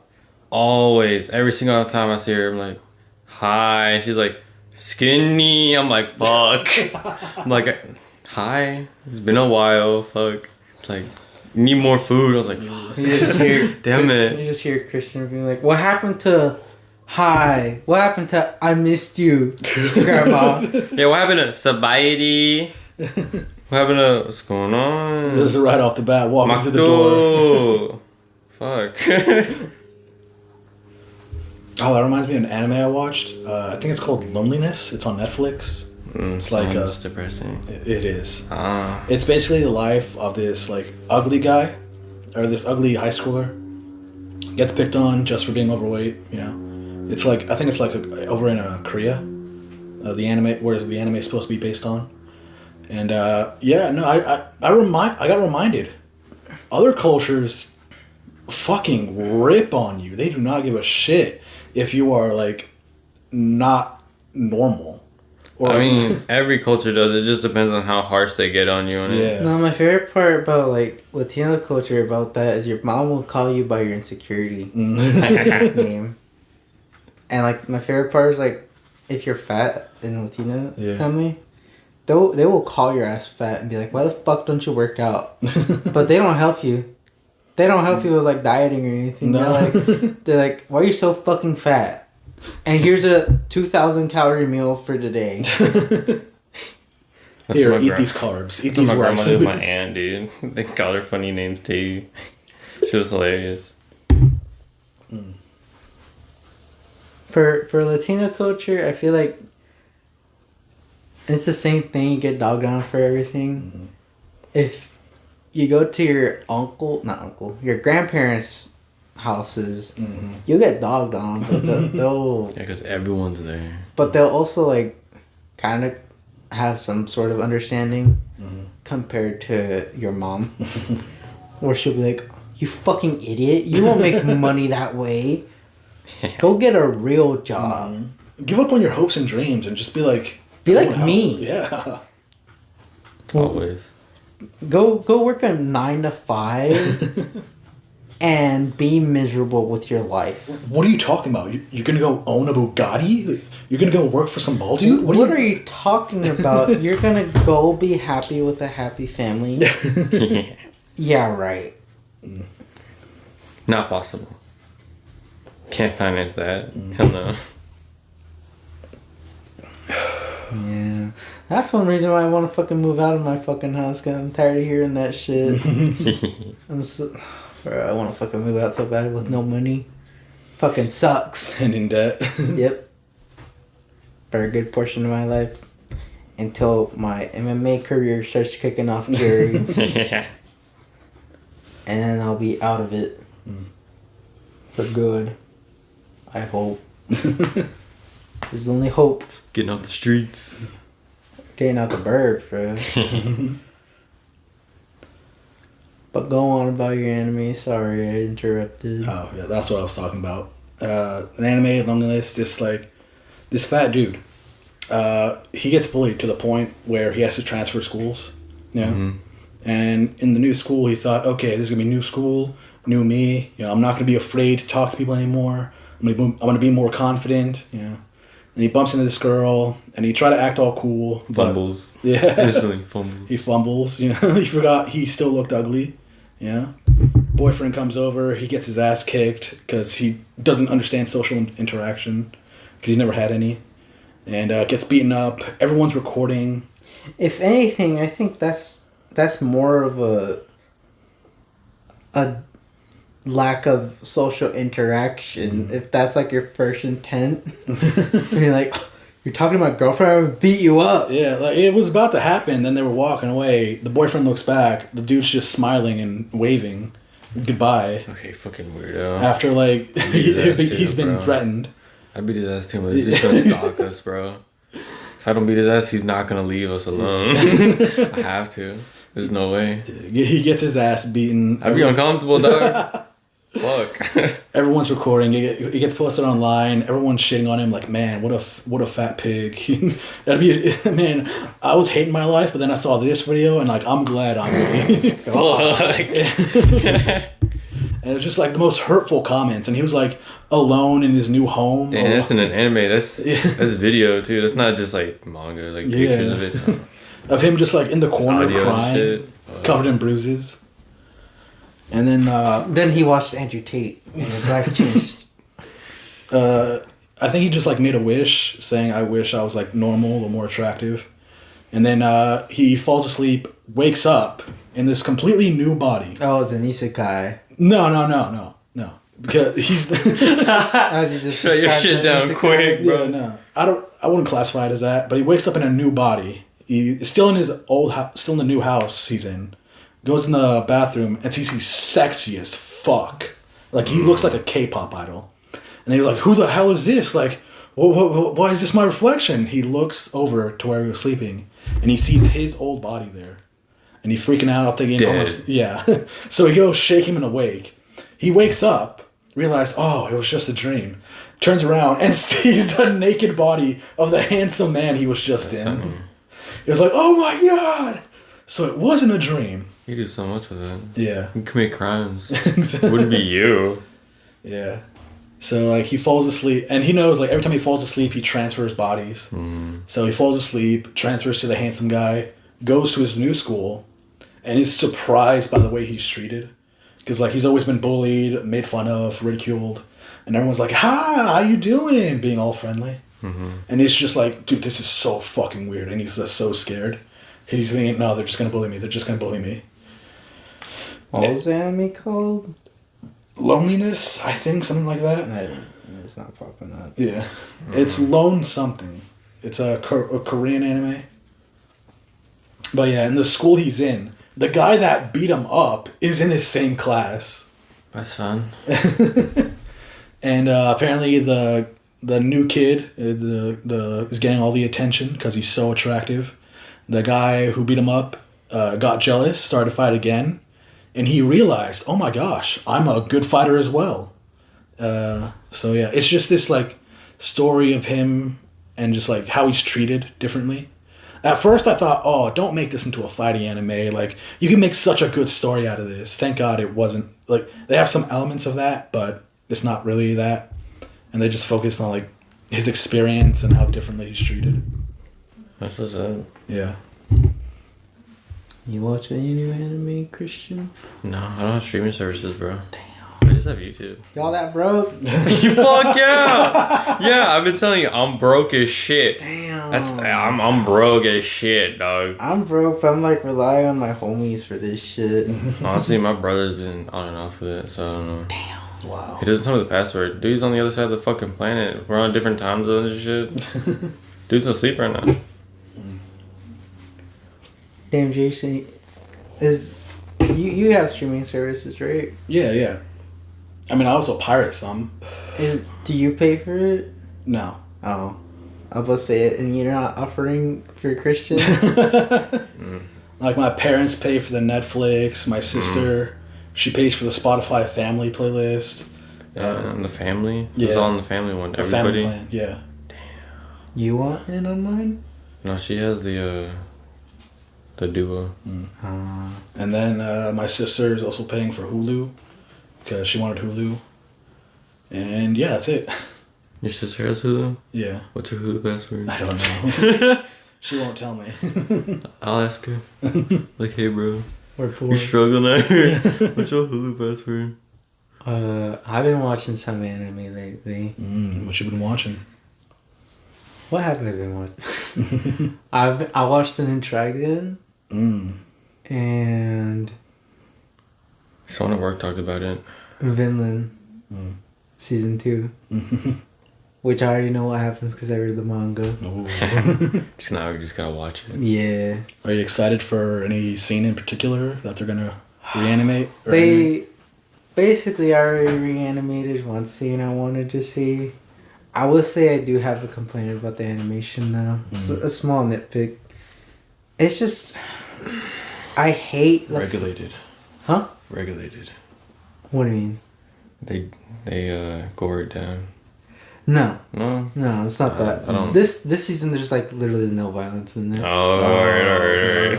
always, every single time I see her, I'm like, hi. She's like, skinny. I'm like, fuck. I'm like, hi. It's been a while. Fuck. Like, need more food. I was like, fuck. You just hear, Damn it. You just hear Christian being like, what happened to hi? What happened to I missed you, grandma? Yeah, what happened to sobriety? What happened to... What's going on? This is right off the bat, walking through the door. Fuck. Oh, that reminds me of an anime I watched. I think it's called Loneliness. It's on Netflix. It's like it's depressing. It is. Ah. It's basically the life of this like ugly guy, or this ugly high schooler. Gets picked on just for being overweight. You know, it's like I think it's like over in Korea, the anime where the anime is supposed to be based on. And I got reminded, other cultures fucking rip on you. They do not give a shit if you are like not normal. Or I mean, every culture does. It just depends on how harsh they get on you. Yeah. No, my favorite part about like Latino culture about that is your mom will call you by your insecurity name. And like my favorite part is like if you're fat in Latino family, they will call your ass fat and be like, why the fuck don't you work out? But they don't help you. They don't help you with like dieting or anything. No. They're like, why are you so fucking fat? And here's a 2,000 calorie meal for today. Here, eat these carbs. Eat these my grandma rice. did my aunt, dude. They called her funny names too. She was hilarious. For Latino culture, I feel like it's the same thing. You get dogged on for everything. Mm-hmm. If you go to your grandparents' houses, you'll get dogged on, but they'll Yeah, because everyone's there. But they'll also like kind of have some sort of understanding compared to your mom, where she'll be like, "You fucking idiot! You won't make money that way. Go get a real job. Give up on your hopes and dreams and just be like Me. Yeah. Always. Go work a 9 to 5." And be miserable with your life. What are you talking about? You're gonna go own a Bugatti? You're gonna go work for some bald dude? What are you talking about? You're gonna go be happy with a happy family? Yeah, right. Not possible. Can't finance that. Hell no. Yeah. That's one reason why I want to fucking move out of my fucking house, because I'm tired of hearing that shit. I want to fucking move out so bad with no money. Fucking sucks. And in debt. Yep. For a good portion of my life. Until my MMA career starts kicking off gear. Yeah. And then I'll be out of it. For good. I hope. There's only hope. Getting off the streets. Getting out the bird, bro. But go on about your anime. Sorry, I interrupted. Oh, yeah, that's what I was talking about. An anime, nonetheless, this fat dude, he gets bullied to the point where he has to transfer schools. Yeah. Mm-hmm. And in the new school, he thought, okay, this is going to be new school, new me. You know, I'm not going to be afraid to talk to people anymore. I'm going to be more confident, you know. And he bumps into this girl, and he tried to act all cool. Fumbles. Yeah. Instantly fumbles. He fumbles, you know. He forgot he still looked ugly, yeah. Boyfriend comes over, he gets his ass kicked because he doesn't understand social interaction because he's never had any. And gets beaten up. Everyone's recording. If anything, I think that's more of a lack of social interaction. If that's like your first intent, you're like, you're talking to my girlfriend, I would beat you up. Yeah, like it was about to happen. Then they were walking away. The boyfriend looks back. The dude's just smiling and waving goodbye. Okay, fucking weirdo. After like he's been threatened. I beat his ass too much. He's just gonna stalk us, bro. If I don't beat his ass, he's not gonna leave us alone. I have to. There's no way. He gets his ass beaten. I'd be uncomfortable, dog. Fuck. Everyone's recording. It gets posted online. Everyone's shitting on him like, man, what a fat pig. That'd be, man. I was hating my life, but then I saw this video and like I'm glad I'm me. Fuck. And it was just like the most hurtful comments. And he was like alone in his new home. Damn, that's in an anime. That's video too. That's not just like manga, like pictures of it. Of him just like in the corner crying, covered in bruises. And then he watched Andrew Tate and his life changed. I think he just like made a wish saying, I wish I was like normal or more attractive. And then he falls asleep, wakes up in this completely new body. Oh, it's an isekai. No. Because he's shut your shit down quick, bro. Yeah, no. I wouldn't classify it as that, but he wakes up in a new body. He's still in his old house, still in the new house he's in. Goes in the bathroom and he's sexy as fuck. Like he looks like a K-pop idol. And they're like, who the hell is this? Like, why is this my reflection? He looks over to where he was sleeping and he sees his old body there. And he's freaking out thinking, dead. Yeah. So he goes shake him and awake. He wakes up, realizes, oh, it was just a dream. Turns around and sees the naked body of the handsome man he was just in. Funny. He was like, oh my God. So it wasn't a dream. You do so much with it. Yeah. You commit crimes. Exactly. Wouldn't be you. Yeah. So like he falls asleep and he knows like every time he falls asleep he transfers bodies. So he falls asleep, transfers to the handsome guy, goes to his new school, and is surprised by the way he's treated. Because like he's always been bullied, made fun of, ridiculed. And everyone's like, hi, how you doing? Being all friendly. And he's just like, dude, this is so fucking weird. And he's just so scared. He's thinking, no, they're just going to bully me. They're just going to bully me. What was the anime called? Loneliness, I think, something like that. It's not popping up. Yeah. It's Lone something. It's a Korean anime. But yeah, in the school he's in, the guy that beat him up is in his same class. That's fun. And apparently the new kid is getting all the attention because he's so attractive. The guy who beat him up got jealous, started to fight again. And he realized, oh my gosh, I'm a good fighter as well. So yeah, it's just this like story of him and just like how he's treated differently. At first I thought, oh, don't make this into a fighting anime. Like you can make such a good story out of this. Thank God it wasn't. Like they have some elements of that, but it's not really that. And they just focused on like his experience and how differently he's treated. That's what's up. Yeah. You watch any new anime, Christian? No, I don't have streaming services, bro. Damn. I just have YouTube. Y'all that broke? Fuck yeah! Yeah, I've been telling you, I'm broke as shit. Damn. I'm broke as shit, dog. I'm broke, but I'm like relying on my homies for this shit. Honestly, my brother's been on and off with it, so I don't know. Damn. Wow. He doesn't tell me the password. Dude's on the other side of the fucking planet. We're on different time zones and shit. Dude's asleep right now. Damn, Jason, you have streaming services, right? Yeah. I mean, I also pirate some. Do you pay for it? No. Oh. I was about to say it, and you're not offering for Christian? Like, my parents pay for the Netflix. My sister, she pays for the Spotify family playlist. The family? Yeah. It's all on the family one. The Everybody? family plan, yeah. You want it on mine? No, she has the duo. And then my sister is also paying for Hulu because she wanted Hulu. And yeah, that's it. Your sister has Hulu? Yeah. What's her Hulu password? I don't know. She won't tell me. I'll ask her. Like, hey, bro. We're poor. You're struggling out here. What's your Hulu password? I've been watching some anime lately. What you been watching? What have I been watching? I watched the new Dragon. And Someone at work talked about it. Vinland. Season 2. Which I already know what happens because I read the manga. Now we just gotta watch it. Yeah. Are you excited for any scene in particular that they're gonna reanimate? They basically already reanimated one scene I wanted to see. I will say I do have a complaint about the animation though. It's a small nitpick. It's just... I hate... Regulated. Huh? Regulated. What do you mean? They gore it down. No. No? No, it's not that. I don't... This season there's like literally no violence in there. Oh,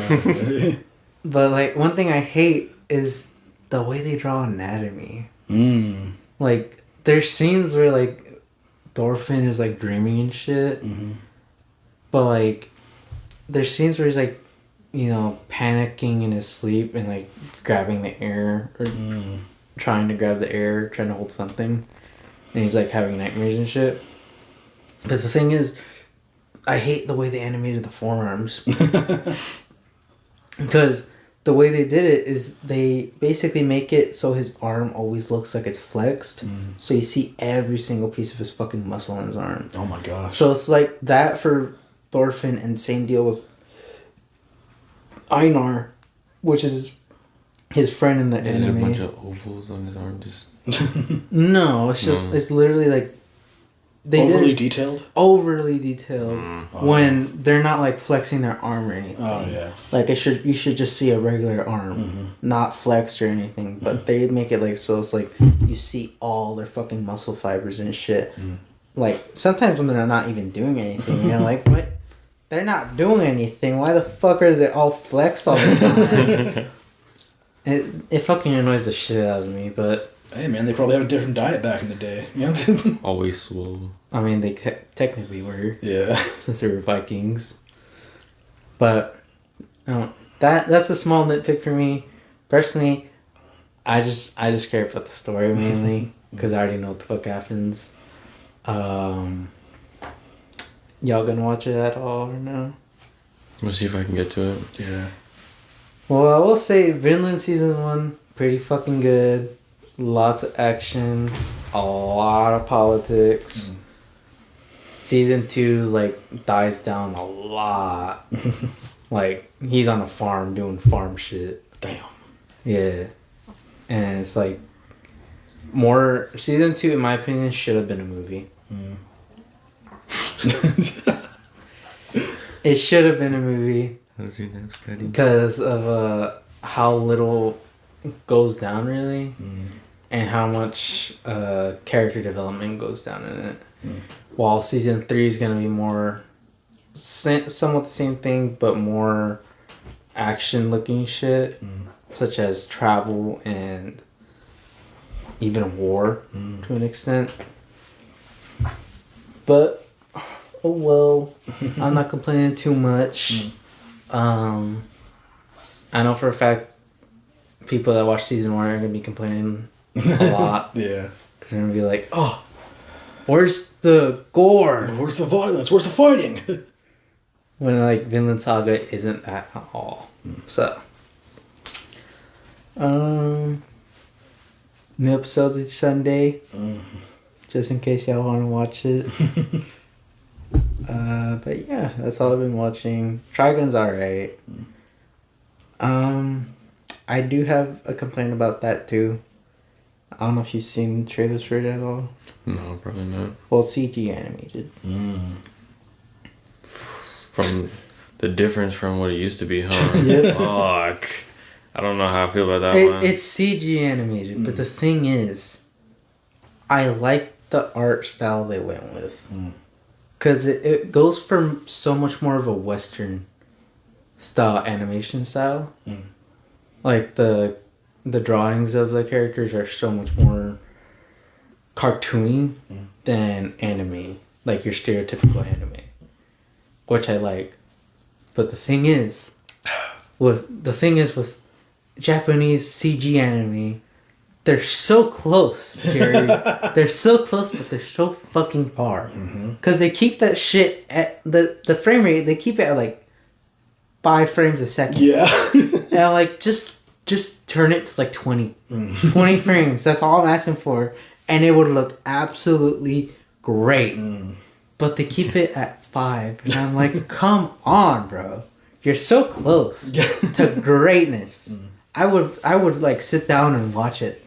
alright. But like one thing I hate is the way they draw anatomy. Like there's scenes where like Thorfinn is like dreaming and shit. But like there's scenes where he's like, you know, panicking in his sleep and like grabbing the air or trying to grab the air, trying to hold something. And he's like having nightmares and shit. But the thing is, I hate the way they animated the forearms. Because the way they did it is they basically make it so his arm always looks like it's flexed. So you see every single piece of his fucking muscle on his arm. Oh my gosh. So it's like that for Thorfinn, and same deal with Einar, which is his friend in the Is anime. it a bunch of ovals on his arm? Just No, it's just it's literally like they overly did detailed. overly detailed when they're not like flexing their arm or anything. Oh yeah. Like you should just see a regular arm, not flexed or anything. But they make it like so it's like you see all their fucking muscle fibers and shit. Like sometimes when they're not even doing anything, you're like, what? They're not doing anything. Why the fuck is it all flexed all the time? It fucking annoys the shit out of me, but... Hey man, they probably have a different diet back in the day. Yeah. always swole. I mean, they technically were. Yeah. Since they were Vikings. But, that's a small nitpick for me. Personally, I just care about the story mainly, because I already know what the fuck happens. Y'all gonna watch it at all or no? We'll see if I can get to it. Yeah. Well, I will say Vinland Season 1, pretty fucking good. Lots of action. A lot of politics. Season 2, like, dies down a lot. Like, he's on a farm doing farm shit. Damn. Yeah. And it's like, more... Season 2, in my opinion, should have been a movie. It should have been a movie. How's your naps, Patty? Because of how little goes down, really. And how much character development goes down in it. While Season 3 is going to be more... somewhat the same thing, but more action-looking shit. Such as travel and even war, to an extent. But, oh well. I'm not complaining too much. I know for a fact people that watch Season 1 are going to be complaining a lot. Yeah. Because they're going to be like, oh, where's the gore? Where's the violence? Where's the fighting? When, like, Vinland Saga isn't that at all. So, new episodes each Sunday. Just in case y'all want to watch it. But yeah, that's all I've been watching. Trigun's alright. I do have a complaint about that too. I don't know if you've seen trailers for it at all. No, probably not. Well, it's CG animated. From the difference from what it used to be, huh? Yep. Fuck. I don't know how I feel about that one. It's CG animated, but the thing is, I like the art style they went with. Because it goes from so much more of a Western style animation style. Like the drawings of the characters are so much more cartoony than anime. Like your stereotypical anime. Which I like. But the thing is with Japanese CG anime, they're so close, Jerry. They're so close, but they're so fucking far. Because they keep that shit at the frame rate, they keep it at like 5 frames a second. Yeah. And I'm like, just turn it to like 20. 20 frames. That's all I'm asking for. And it would look absolutely great. But they keep it at 5. And I'm like, come on, bro. You're so close to greatness. I would like sit down and watch it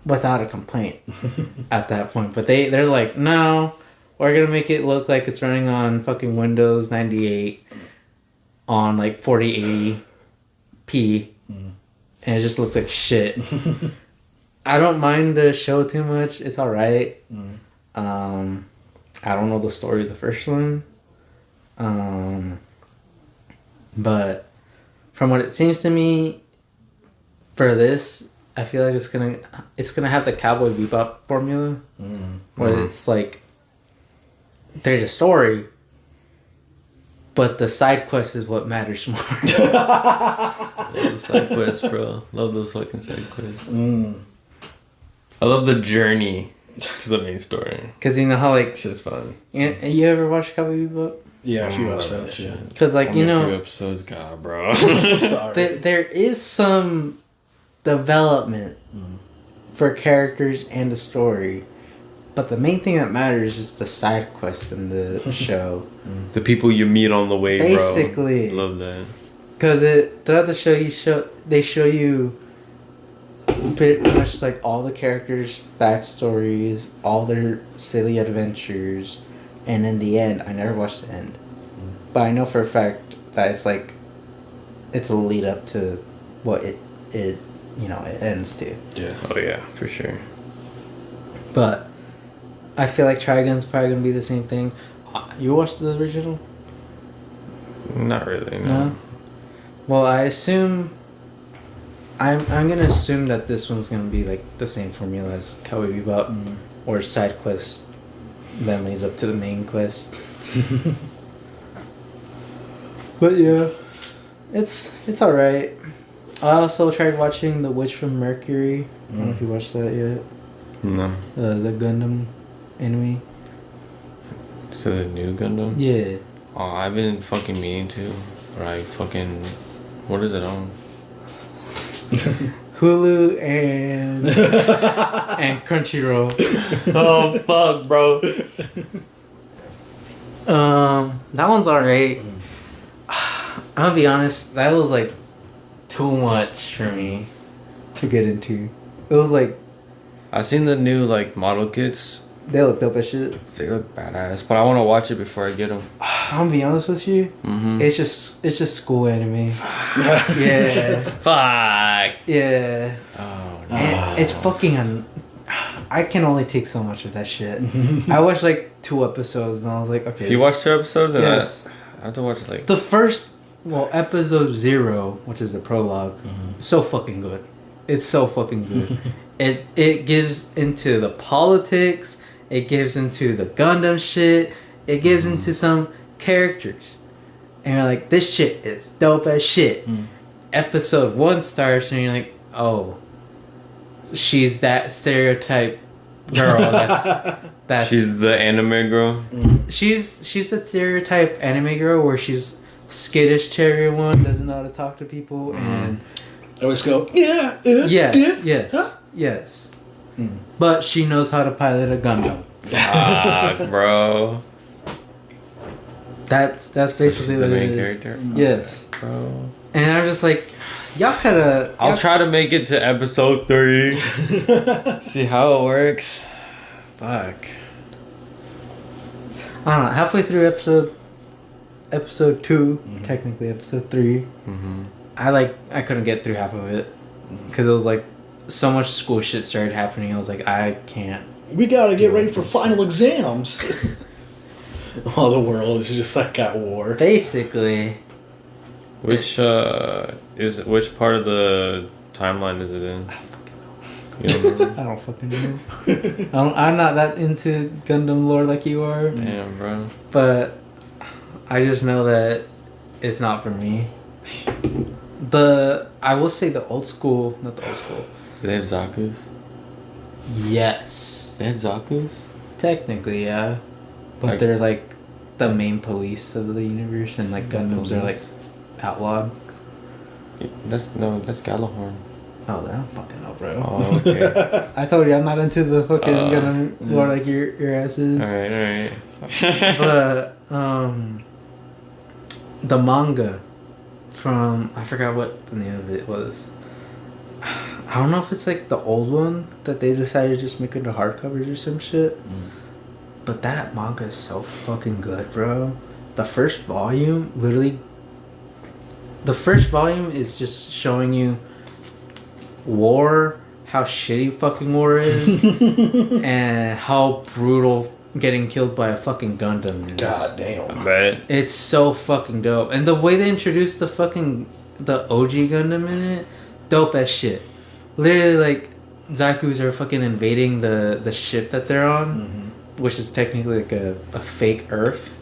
without a complaint at that point. But they're like, no, we're gonna make it look like it's running on fucking Windows 98 on like 4080p, and it just looks like shit. I don't mind the show too much. It's alright. I don't know the story of the first one. But from what it seems to me, for this, I feel like it's gonna have the Cowboy Bebop formula, where it's like there's a story, but the side quest is what matters more. Love the side quests, bro. Love those fucking side quests. I love the journey to the main story. Cause you know how like Shit's fun. you ever watch Cowboy Bebop? Yeah, a few episodes. Yeah. Cause like you A know few episodes, God, bro. Sorry. there is some development for characters and the story, but the main thing that matters is the side quest in the show. The people you meet on the way, Basically. bro. Love that. Because throughout the show, they show you pretty much like all the characters' backstories, all their silly adventures, and in the end, I never watched the end, but I know for a fact that it's like it's a lead up to what it ends to. Yeah. Oh yeah, for sure. But I feel like Trigun's probably gonna be the same thing. You watched the original? Not really, no. Well, I assume. I'm gonna assume that this one's gonna be like the same formula as Cowboy Bebop, or side quest then leads up to the main quest. But yeah, it's alright. I also tried watching The Witch from Mercury. I don't know if you watched that yet. No. The Gundam anime. So the new Gundam? Yeah. Oh, I've been fucking meaning to. Or I fucking... What is it on? Hulu and and Crunchyroll. Oh, fuck, bro. That one's alright. I'm gonna be honest, that was like too much for me to get into. It was like I've seen the new, like, model kits. they looked up as shit. They look badass. But I want to watch it before I get them. I'm gonna be honest with you. It's just school anime. Yeah. Fuck. Yeah. Oh, no. And it's fucking. I can only take so much of that shit. I watched like 2 episodes and I was like, okay. You watched 2 episodes? And Yes. I have to watch, like... The first, episode 0, which is the prologue, so fucking good. It's so fucking good. It gives into the politics. It gives into the Gundam shit. It gives into some characters. And you're like, this shit is dope as shit. Episode 1 starts and you're like, oh, she's that stereotype girl that's She's the anime girl? she's the stereotype anime girl where she's skittish to everyone, doesn't know how to talk to people, and Always go, yes. But she knows how to pilot a Gundam. Fuck, bro. That's basically The what it main is. character? Yes. Bro. And I'm just like, Y'all coulda. I'll try to make it to episode 3. See how it works. Fuck. I don't know. Halfway through episode 2, technically episode 3. Mm-hmm. I couldn't get through half of it because it was like so much school shit started happening. I was like, I can't. We gotta get ready for final exams. All the world is just like at war. Basically. Which part of the timeline is it in? You don't remember? I don't fucking know. I'm not that into Gundam lore like you are. Damn, bro. But I just know that it's not for me. I will say the old school, not the old school. Do they have Zaku's? Yes. They had Zaku's? Technically, yeah. But Like- they're like the main police of the universe, and like Gundams are like outlawed. That's Galahorn. Oh, I don't fucking know, bro. Oh, okay. I told you I'm not into the fucking Gundam lore like your ass is. Alright. But the manga from I forgot what the name of it was. I don't know if it's like the old one that they decided to just make into hardcovers or some shit. But that manga is so fucking good, bro. The first volume is just showing you war, how shitty fucking war is, and how brutal getting killed by a fucking Gundam is. God damn. Bet. It's so fucking dope. And the way they introduced the OG Gundam in it, dope as shit. Literally, like, Zaku's are fucking invading the ship that they're on, which is technically like a fake Earth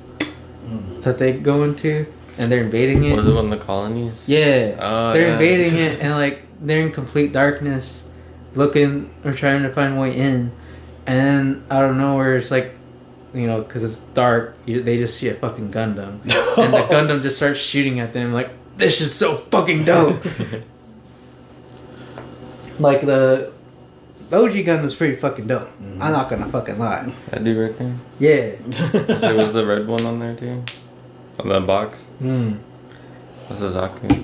that they go into, and they're invading it. Was it on the colonies? Yeah. Oh, they're yeah. invading it, and like they're in complete darkness, looking or trying to find a way in, and out of nowhere it's like, you know, because it's dark, they just see a fucking Gundam, and the Gundam just starts shooting at them. Like, this is so fucking dope. Like the OG Gundam's pretty fucking dope. I'm not gonna fucking lie. That dude right there? Yeah. So was the red one on there too? On that box? That's a Zaku.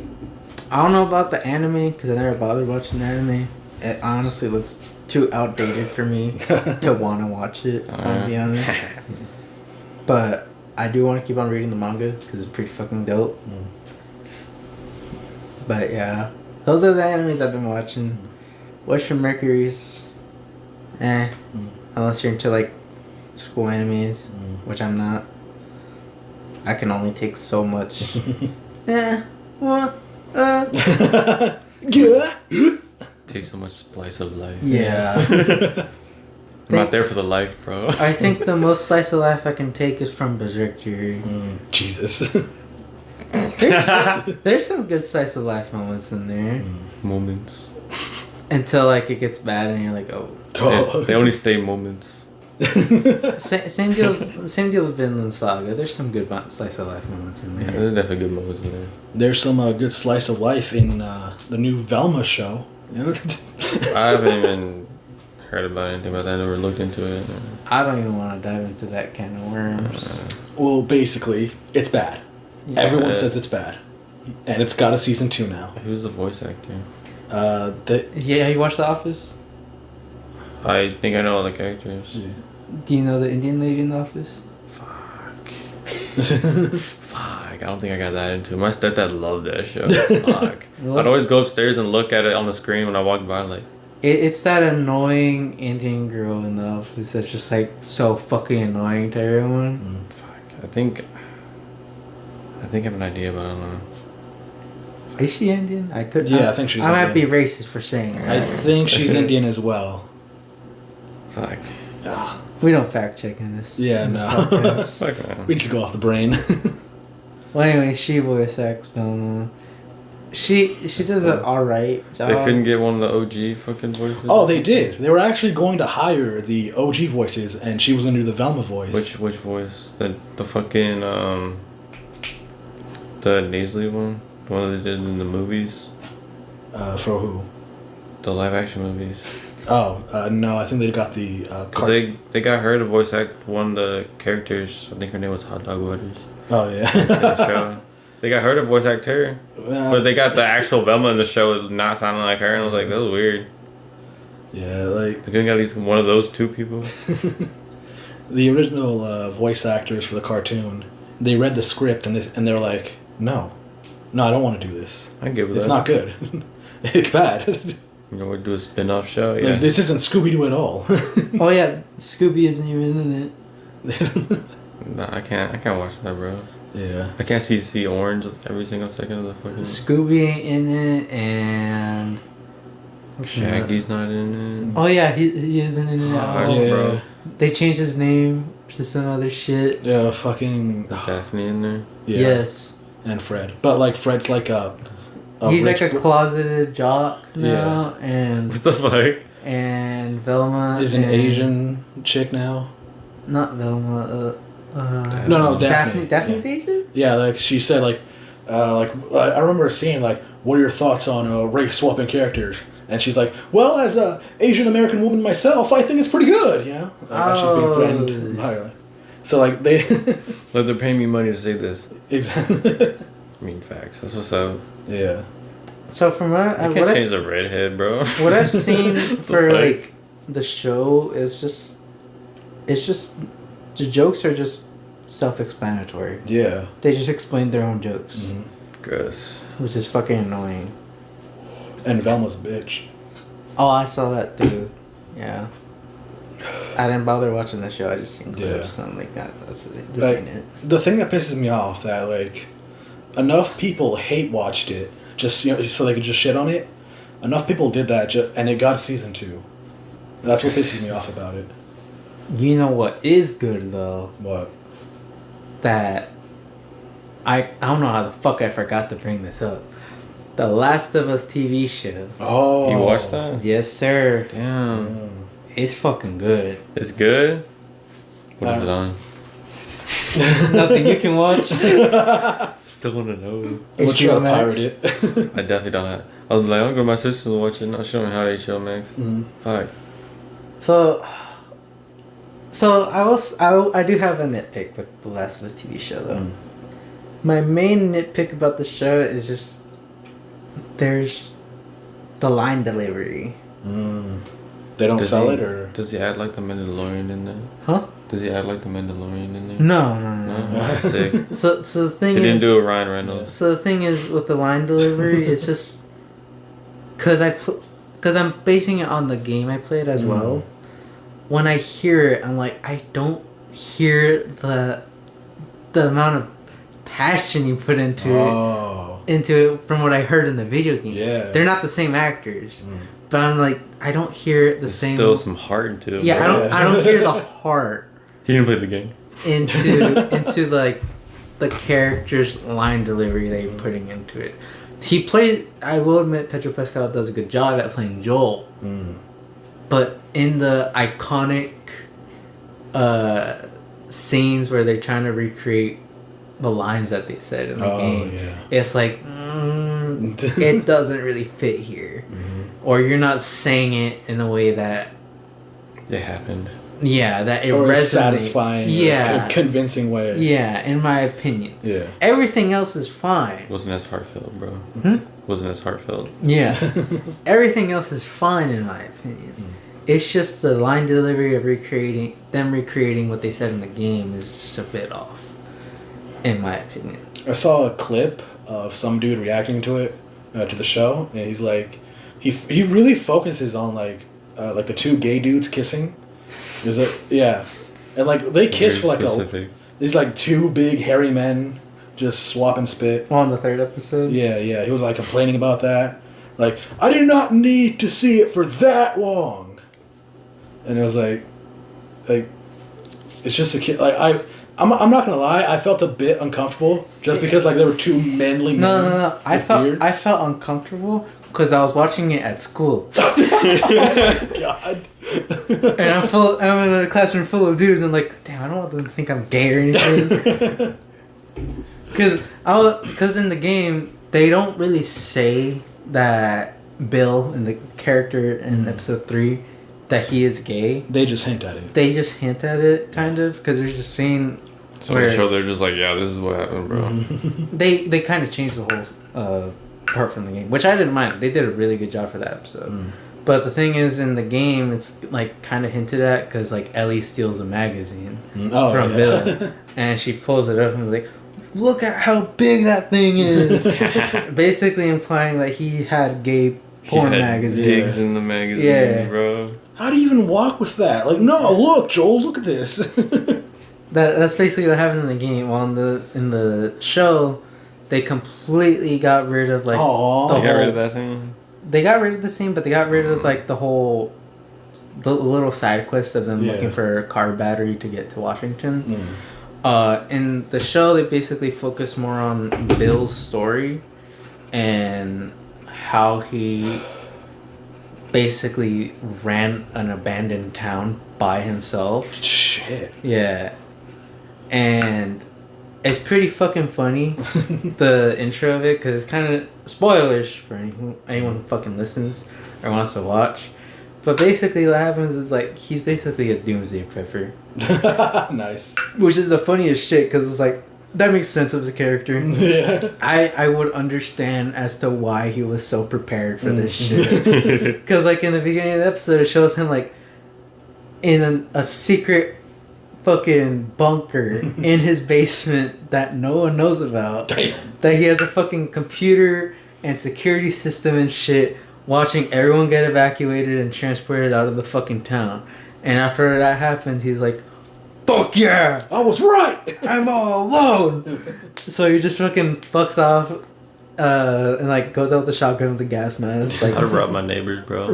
I don't know about the anime because I never bothered watching the anime. It honestly looks too outdated for me to want to watch it, if I'm gonna be honest. But I do want to keep on reading the manga because it's pretty fucking dope. But yeah, those are the animes I've been watching. Western Mercury's, unless you're into like school animes, which I'm not. I can only take so much. Yeah. Take so much slice of life. Yeah. I'm not there for the life, bro. I think the most slice of life I can take is from Berserk Fury. Jesus. There's some good slice of life moments in there. Moments. Until like it gets bad and you're like, oh. They only stay moments. Same deal with Vinland Saga. There's some good slice of life moments in Yeah, there. there's definitely good moments in there. There's some good slice of life in the new Velma show. I haven't even heard about anything about that. I never looked into it. I don't even want to dive into that can of worms. Well, basically, it's bad. Yeah. Everyone says it's bad. And it's got a season 2 now. Who's the voice actor? Yeah, you watched The Office? I think I know all the characters. Yeah. Do you know the Indian lady in The Office? Fuck. I don't think I got that into it. My stepdad loved that show. Fuck. I'd always go upstairs and look at it on the screen when I walked by, like. It's that annoying Indian girl in The Office that's just like so fucking annoying to everyone. Fuck. I think I have an idea, but I don't know. Is she Indian? I could. Yeah, I think she's I might be Indian. racist for saying that. I think she's Indian as well. Fuck. Ah, We don't fact check in this. Yeah, in this no. podcast. Fuck man. we just go off the brain. Well, anyway, she voice acts Velma. She does an alright job. They couldn't get one of the OG fucking voices. Oh, they did. They were actually going to hire the OG voices, and she was going to do the Velma voice. Which voice? The fucking the nasally one, the one that they did in the movies, For who? the live action movies. Oh, no, I think they got the... They got her to voice act one of the characters. I think her name was Hot Dog Waters. Oh, yeah. In the show. They got her to voice act her. But they got the actual Velma in the show not sounding like her, and I was like, that was weird. Yeah, like... They couldn't get at least one of those two people. The original voice actors for the cartoon, they read the script and they're like, no, I don't want to do this. I give it that. It's not good. It's bad. You know, we'd do a spin-off show. Like, Yeah, this isn't Scooby-Doo at all. Oh yeah, Scooby isn't even in it. nah, I can't watch that, bro. Yeah. I can't see orange every single second of the fucking. Scooby ain't in it, and Shaggy's not in it. oh yeah, he isn't in it at all. Yeah. Bro. They changed his name to some other shit. Yeah, fucking... Is Daphne in there? Yeah. Yes. And Fred. But, like, Fred's like a He's like rich a closeted jock now, What the fuck? and Velma is an and- Asian chick now. Not Velma. No, Daphne. Daphne. Daphne's Asian. Yeah, like, she said, like, I remember seeing, like, what are your thoughts on race-swapping characters? And she's like, well, as a Asian-American woman myself, I think it's pretty good, you know? Like, she's being threatened. By, so, like, they... Like, they're paying me money to say this. Exactly. I mean, facts. That's what's up. Yeah. So from what I can't change the redhead, bro. what I've seen for fuck? like the show is just, it's just the jokes are just self-explanatory. Yeah. They just explain their own jokes, Mm-hmm. Gross. which is fucking annoying. And Velma's a bitch. Oh, I saw that too. Yeah. I didn't bother watching the show. I just seen clips. And I'm like, this Like, ain't it. the thing that pisses me off that, like, enough people hate watched it just, you know, so they could just shit on it. Enough people did that and it got season 2. That's what pisses me off about it. You know what is good though? What? That I don't know how the fuck I forgot to bring this up. The Last of Us TV show. Oh. You watched that? Yes, sir. Damn. It's fucking good. It's good? What is it on? Nothing you can watch. Still want to know. We'll try to HBO Max. pirate it. I definitely don't have. I was like, I'm going to go to my sister's and watch it. I'll show me how to HBO Max. Mm-hmm. Fuck. So I do have a nitpick with the Last of Us TV show though. Mm. My main nitpick about the show is just there's the line delivery. They don't sell it, or? Does he add like the Mandalorian in there? Huh? Does he add like the Mandalorian in there? No. No? That's sick. So the thing He is, didn't do it Ryan Reynolds. so the thing is with the line delivery, it's just because I'm basing it on the game I played as well. When I hear it, I'm like, I don't hear the amount of passion you put into it from what I heard in the video game. Yeah. They're not the same actors, but I'm like, I don't hear the There's same. still some heart to it. Yeah, bro. I don't hear the heart He didn't play the game. into like the character's line delivery they're putting into it. He played. I will admit, Pedro Pascal does a good job at playing Joel, but in the iconic scenes where they're trying to recreate the lines that they said in the game, it's like it doesn't really fit here, or you're not saying it in a way that It happened. that it or a resonates. satisfying, or convincing way. Yeah, in my opinion. Yeah. Everything else is fine. Wasn't as heartfelt, bro. Hmm? Wasn't as heartfelt. Yeah. Everything else is fine in my opinion. It's just the line delivery of recreating what they said in the game is just a bit off. In my opinion. I saw a clip of some dude reacting to it, to the show, and he's like, he really focuses on like the two gay dudes kissing. Is it? Yeah, and like they kiss for like these like two big hairy men just swapping spit. On the third episode. Yeah, he was like complaining about that. Like, I did not need to see it for that long. And it was like it's just a kid. Like I'm not gonna lie, I felt a bit uncomfortable just because like there were two manly men. No. I felt uncomfortable because I was watching it at school. God. And I'm in a classroom full of dudes. And I'm like, damn, I don't want them to think I'm gay or anything. Because in the game, they don't really say that Bill, in the character in episode 3, that he is gay. They just hint at it. They just hint at it, kind of, because there's a scene So in the show, they're just like, yeah, this is what happened, bro. They kind of changed the whole part from the game, which I didn't mind. They did a really good job for that episode. But the thing is, in the game, it's like kind of hinted at because like Ellie steals a magazine from Bill, and she pulls it up and is like, "Look at how big that thing is!" Basically implying that he had gay porn magazines. Digs in the magazine, bro. How do you even walk with that? Like, no, look, Joel, look at this. That's basically what happened in the game. Well, in the show, they completely got rid of like. They got rid of that scene. They got rid of the scene, but they got rid of like the little side quest of them looking for a car battery to get to Washington. In the show, they basically focus more on Bill's story and how he basically ran an abandoned town by himself. Shit. Yeah. And it's pretty fucking funny, the intro of it, because it's kind of spoilers for anyone who fucking listens or wants to watch. But basically what happens is, like, he's basically a doomsday prepper. Nice. Which is the funniest shit, because it's like, that makes sense of the character. Yeah. I would understand as to why he was so prepared for this shit. Because, like, in the beginning of the episode, it shows him, like, in a secret fucking bunker in his basement that no one knows about. Damn. That he has a fucking computer and security system and shit, watching everyone get evacuated and transported out of the fucking town. And after that happens, he's like, "Fuck yeah! I was right! I'm all alone!" So he just fucking fucks off and like goes out with the shotgun with the gas mask. Like, I'd rob my neighbors, bro.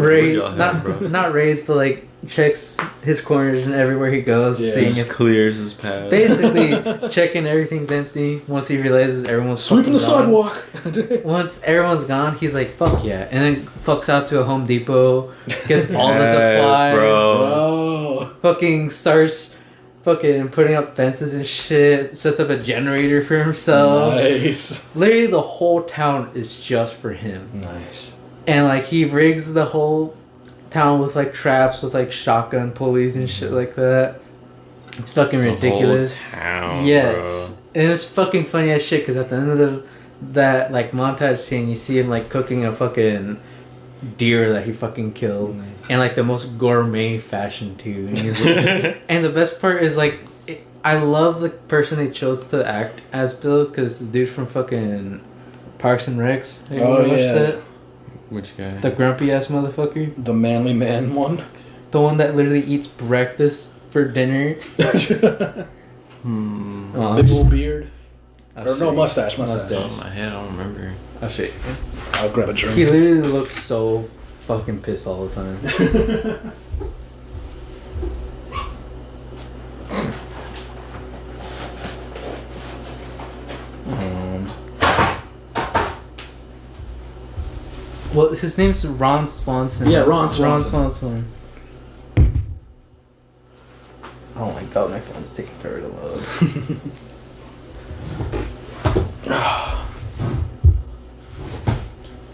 Not raised, but like checks his corners and everywhere he goes, seeing if clears his path. basically checking everything's empty. Once he realizes everyone's Sweeping the gone. sidewalk. Once everyone's gone, he's like, "Fuck yeah!" And then fucks off to a Home Depot, gets all the supplies, bro. fucking starts fucking putting up fences and shit, sets up a generator for himself. Nice. Literally the whole town is just for him. Nice. And like he rigs the whole town with like traps with like shotgun pulleys and shit like that. It's fucking ridiculous. The whole town, yes. bro. And it's fucking funny as shit because at the end of that like montage scene, you see him like cooking a fucking deer that he fucking killed in like the most gourmet fashion too. And, he's like, and the best part is like I love the person they chose to act as Bill because the dude from fucking Parks and Recs. Have you ever watched that? Which guy? The grumpy ass motherfucker. The manly man one. The one that literally eats breakfast for dinner. Big old beard. Or no, mustache. Oh, my head, I don't remember. I'll show you. I'll grab a drink. He literally looks so fucking pissed all the time. Well, his name's Ron Swanson. Yeah, Ron Swanson. Ron Swanson. Oh my god, my phone's taking forever to load.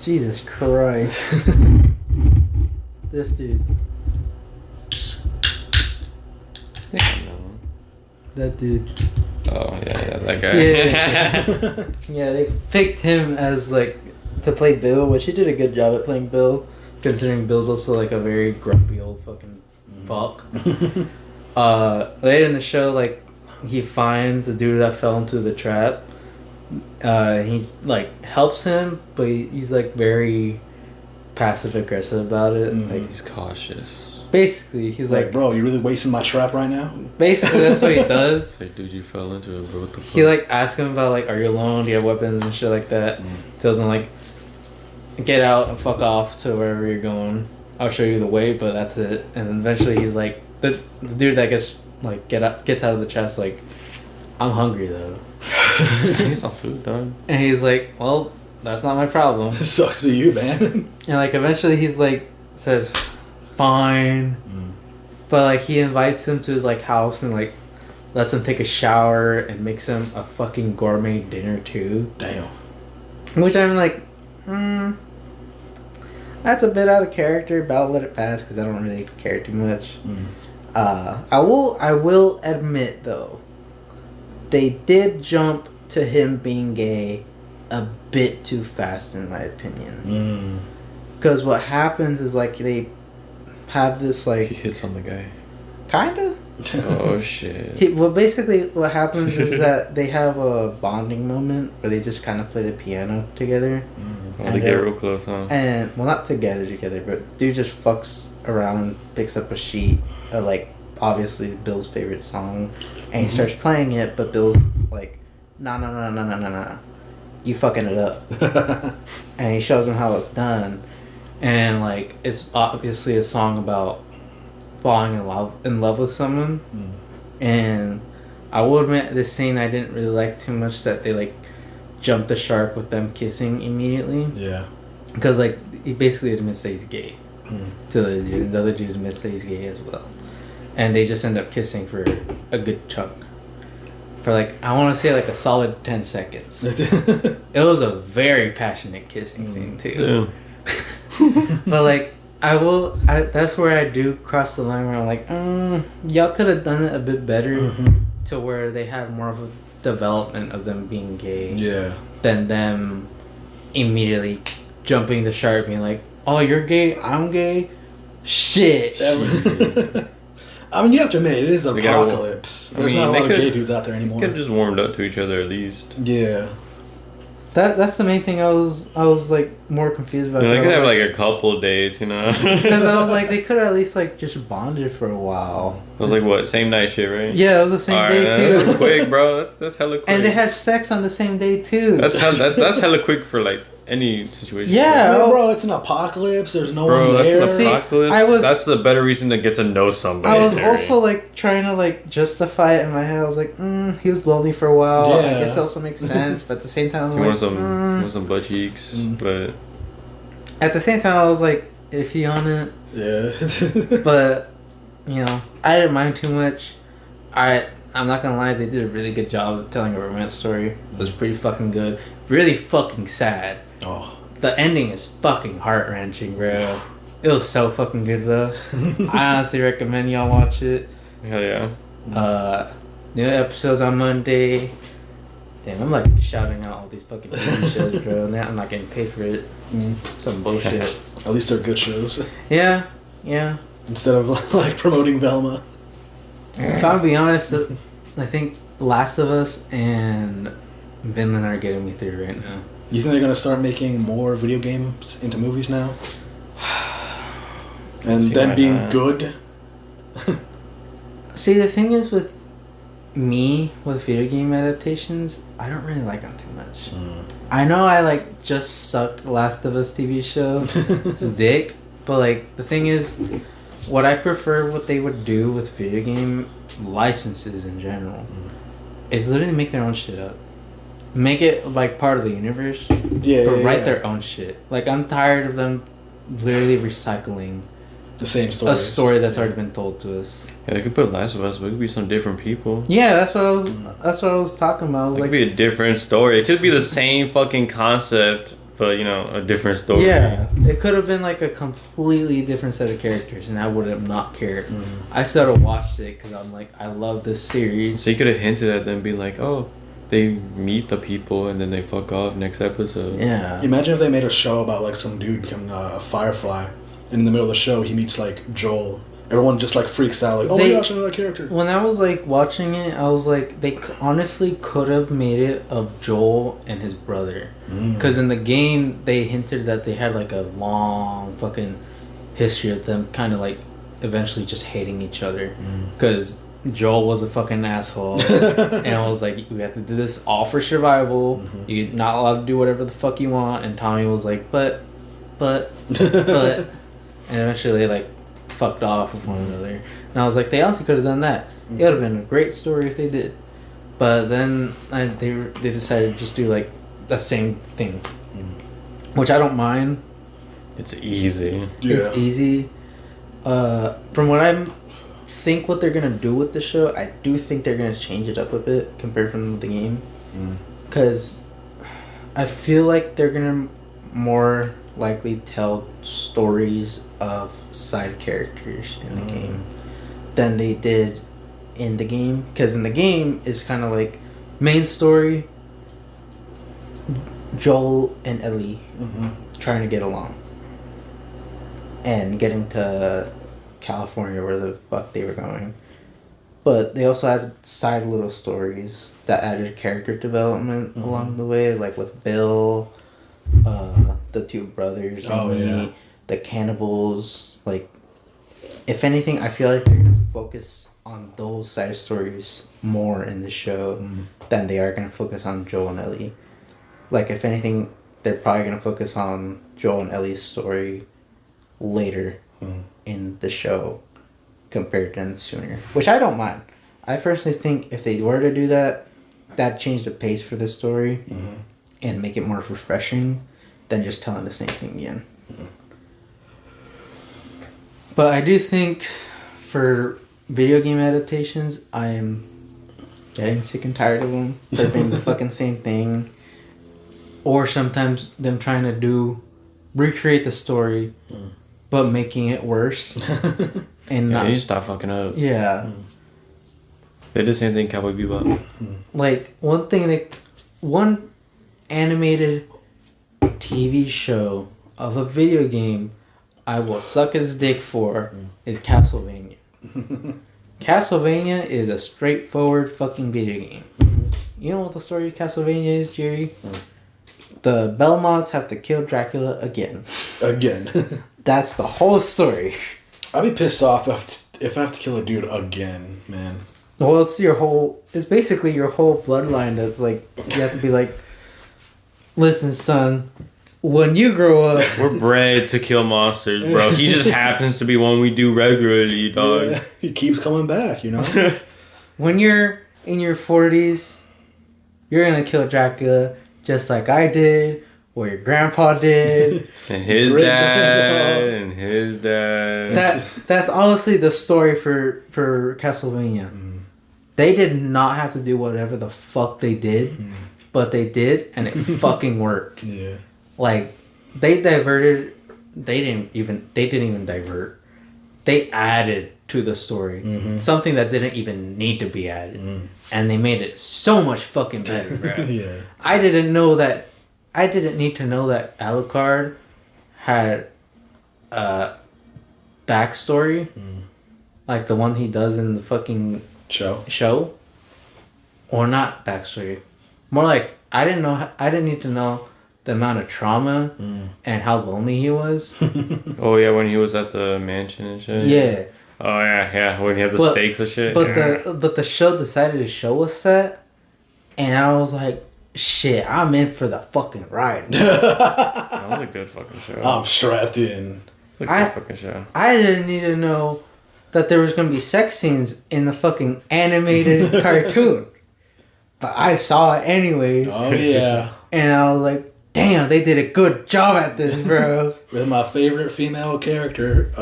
Jesus Christ. This dude. I think I know. That dude. Oh, yeah, that guy. Yeah. Yeah, they picked him as like to play Bill, which he did a good job at playing Bill, considering Bill's also like a very grumpy old fucking fuck. Later in the show, like he finds the dude that fell into the trap. He like helps him, but he's like very passive aggressive about it. Like He's cautious. basically, he's Like, like, bro, you really wasting my trap right now? basically that's what he does. Like, dude, you fell into it, bro. What the fuck? He like asks him about like, are you alone? Do you have weapons and shit like that? Tells him like, get out and fuck off to wherever you're going. I'll show you the way, but that's it. And then eventually he's like, the dude that gets out of the chest like, I'm hungry though. I need some food, dog. And he's like, well, that's not my problem. Sucks for you, man. And like eventually he's like says, fine. But like he invites him to his like house and like lets him take a shower and makes him a fucking gourmet dinner too. Damn. Which I'm like, that's a bit out of character, but I'll let it pass because I don't really care too much. I will admit though, they did jump to him being gay a bit too fast, in my opinion. Because what happens is like they have this like He hits on the guy. kinda. Oh shit. Well, basically, what happens is that they have a bonding moment where they just kind of play the piano together. Well, they get real close, huh? And, well, not together, but dude just fucks around, picks up a sheet of, like, obviously Bill's favorite song, and he starts playing it, but Bill's like, nah, you fucking it up. And he shows him how it's done. And, like, it's obviously a song about falling in love with someone. And I will admit, this scene I didn't really like too much, that they like jumped the shark with them kissing immediately. Yeah. Because like he basically admits that he's gay to the dude. The other dude admits that he's gay as well, and they just end up kissing for a good chunk. For like, I want to say like a solid 10 seconds. It was a very passionate kissing scene too. Yeah. But like, that's where I do cross the line where I'm like, y'all could have done it a bit better to where they had more of a development of them being gay. Yeah. Than them immediately jumping the shark, being like, oh, you're gay, I'm gay? Shit. I mean, you have to admit, it is an They gotta- apocalypse. I There's mean, not a they lot of could- gay dudes out there anymore. Could have just warmed up to each other at least. Yeah. That's the main thing I was like more confused about. You know, they could have like a couple dates, you know. Because I was like, they could at least like just bonded for a while. It was like what, same night shit, right? Yeah, it was the same day That was too. quick, bro. That's hella quick. And they had sex on the same day too. that's hella quick for like any situation. Yeah. No, bro, it's an apocalypse. There's no Bro, one that's there. an See, apocalypse. That's the better reason to get to know somebody. I was Terry. also like trying to like justify it in my head. I was like, he was lonely for a while. Yeah. I guess it also makes sense. But at the same time, I'm You like, want some butt cheeks, but at the same time, I was like iffy on it. Yeah. But you know, I didn't mind too much. I'm not gonna lie, they did a really good job of telling a romance story. It was pretty fucking good. Really fucking sad. Oh. The ending is fucking heart wrenching, bro. It was so fucking good though. I honestly recommend y'all watch it. hell yeah. New episodes on Monday. Damn, I'm like shouting out all these fucking TV shows, bro. And I'm not getting paid for it. Some bullshit. At least they're good shows. Yeah. Instead of like promoting Velma. If I'm gonna be honest, I think Last of Us and Vinland are getting me through right now. You think they're gonna start making more video games into movies now? And See then why being not. good? See, the thing is with me, with video game adaptations, I don't really like them too much. I know I like just sucked Last of Us TV show. It's dick. But like, the thing is, what I prefer what they would do with video game licenses in general is literally make their own shit up. Make it like part of the universe, Yeah. but write yeah. their own shit. Like, I'm tired of them literally recycling The same story. a story that's already been told to us. Yeah, they could put Last of Us, but it could be some different people. Yeah, that's what I was talking about. I was It like, could be a different story. It could be the same fucking concept, but you know, a different story. yeah, it could have been like a completely different set of characters, and I would have not cared. I still would have watched it because I'm like, I love this series. So you could have hinted at them being like, oh, they meet the people and then they fuck off next episode. Yeah. Imagine if they made a show about like some dude becoming a firefly, and in the middle of the show he meets like Joel. Everyone just like freaks out, like, oh my gosh, another character. When I was like watching it, I was like, they honestly could have made it of Joel and his brother, because in the game they hinted that they had like a long fucking history of them kind of like eventually just hating each other, because Joel was a fucking asshole and I was like, we have to do this all for survival. You're not allowed to do whatever the fuck you want. And Tommy was like, but and eventually they like fucked off with one another. And I was like, they also could have done that. It would have been a great story if they did. But then they decided to just do like the same thing, which I don't mind. It's easy. Yeah. It's easy. From what I think what they're gonna do with the show, I do think they're gonna change it up a bit compared from the game, because I feel like they're gonna more likely tell stories of side characters in the game than they did in the game, because in the game it's kind of like Main story, Joel and Ellie trying to get along. And getting to California where the fuck they were going. But they also had side little stories that added character development along the way, like with Bill, the two brothers, the cannibals. Like, if anything, I feel like they're gonna focus on those side stories more in the show than they are gonna focus on Joel and Ellie. Like, if anything, they're probably gonna focus on Joel and Ellie's story later in the show compared to sooner, which I don't mind. I personally think if they were to do that, that'd change the pace for the story and make it more refreshing than just telling the same thing again. But I do think for video game adaptations, I am getting sick and tired of them. They're being the fucking same thing. Or sometimes them trying to recreate the story, but making it worse. And you need to stop fucking up. Yeah. They did the same thing Cowboy Bebop. Like, one animated TV show of a video game I will suck his dick for is Castlevania. Castlevania is a straightforward fucking video game. You know what the story of Castlevania is, Jerry? The Belmonts have to kill Dracula again. Again. That's the whole story. I'd be pissed off if I have to kill a dude again, man. Well, it's basically your whole bloodline that's like, you have to be like, listen, son, when you grow up... We're bred to kill monsters, bro. He just happens to be one we do regularly, dog. Yeah, he keeps coming back, you know? When you're in your 40s, you're gonna kill Dracula just like I did, or your grandpa did. And his dad, and his dad. That's honestly the story for Castlevania. They did not have to do whatever the fuck they did, but they did, and it fucking worked. Yeah. Like, they didn't even divert. They added to the story something that didn't even need to be added, and they made it so much fucking better, bro. Yeah. I didn't need to know that Alucard had a backstory, like the one he does in the fucking show, or not backstory. More like I didn't need to know the amount of trauma and how lonely he was. Oh yeah, when he was at the mansion and shit. Yeah. Oh yeah, when he had the stakes and shit. But the show decided to show us that, and I was like, shit, I'm in for the fucking ride. That was a good fucking show. I'm strapped in. It was a good fucking show. I didn't need to know that there was gonna be sex scenes in the fucking animated cartoon, but I saw it anyways. Oh yeah. And I was like, damn, they did a good job at this, bro. With my favorite female character.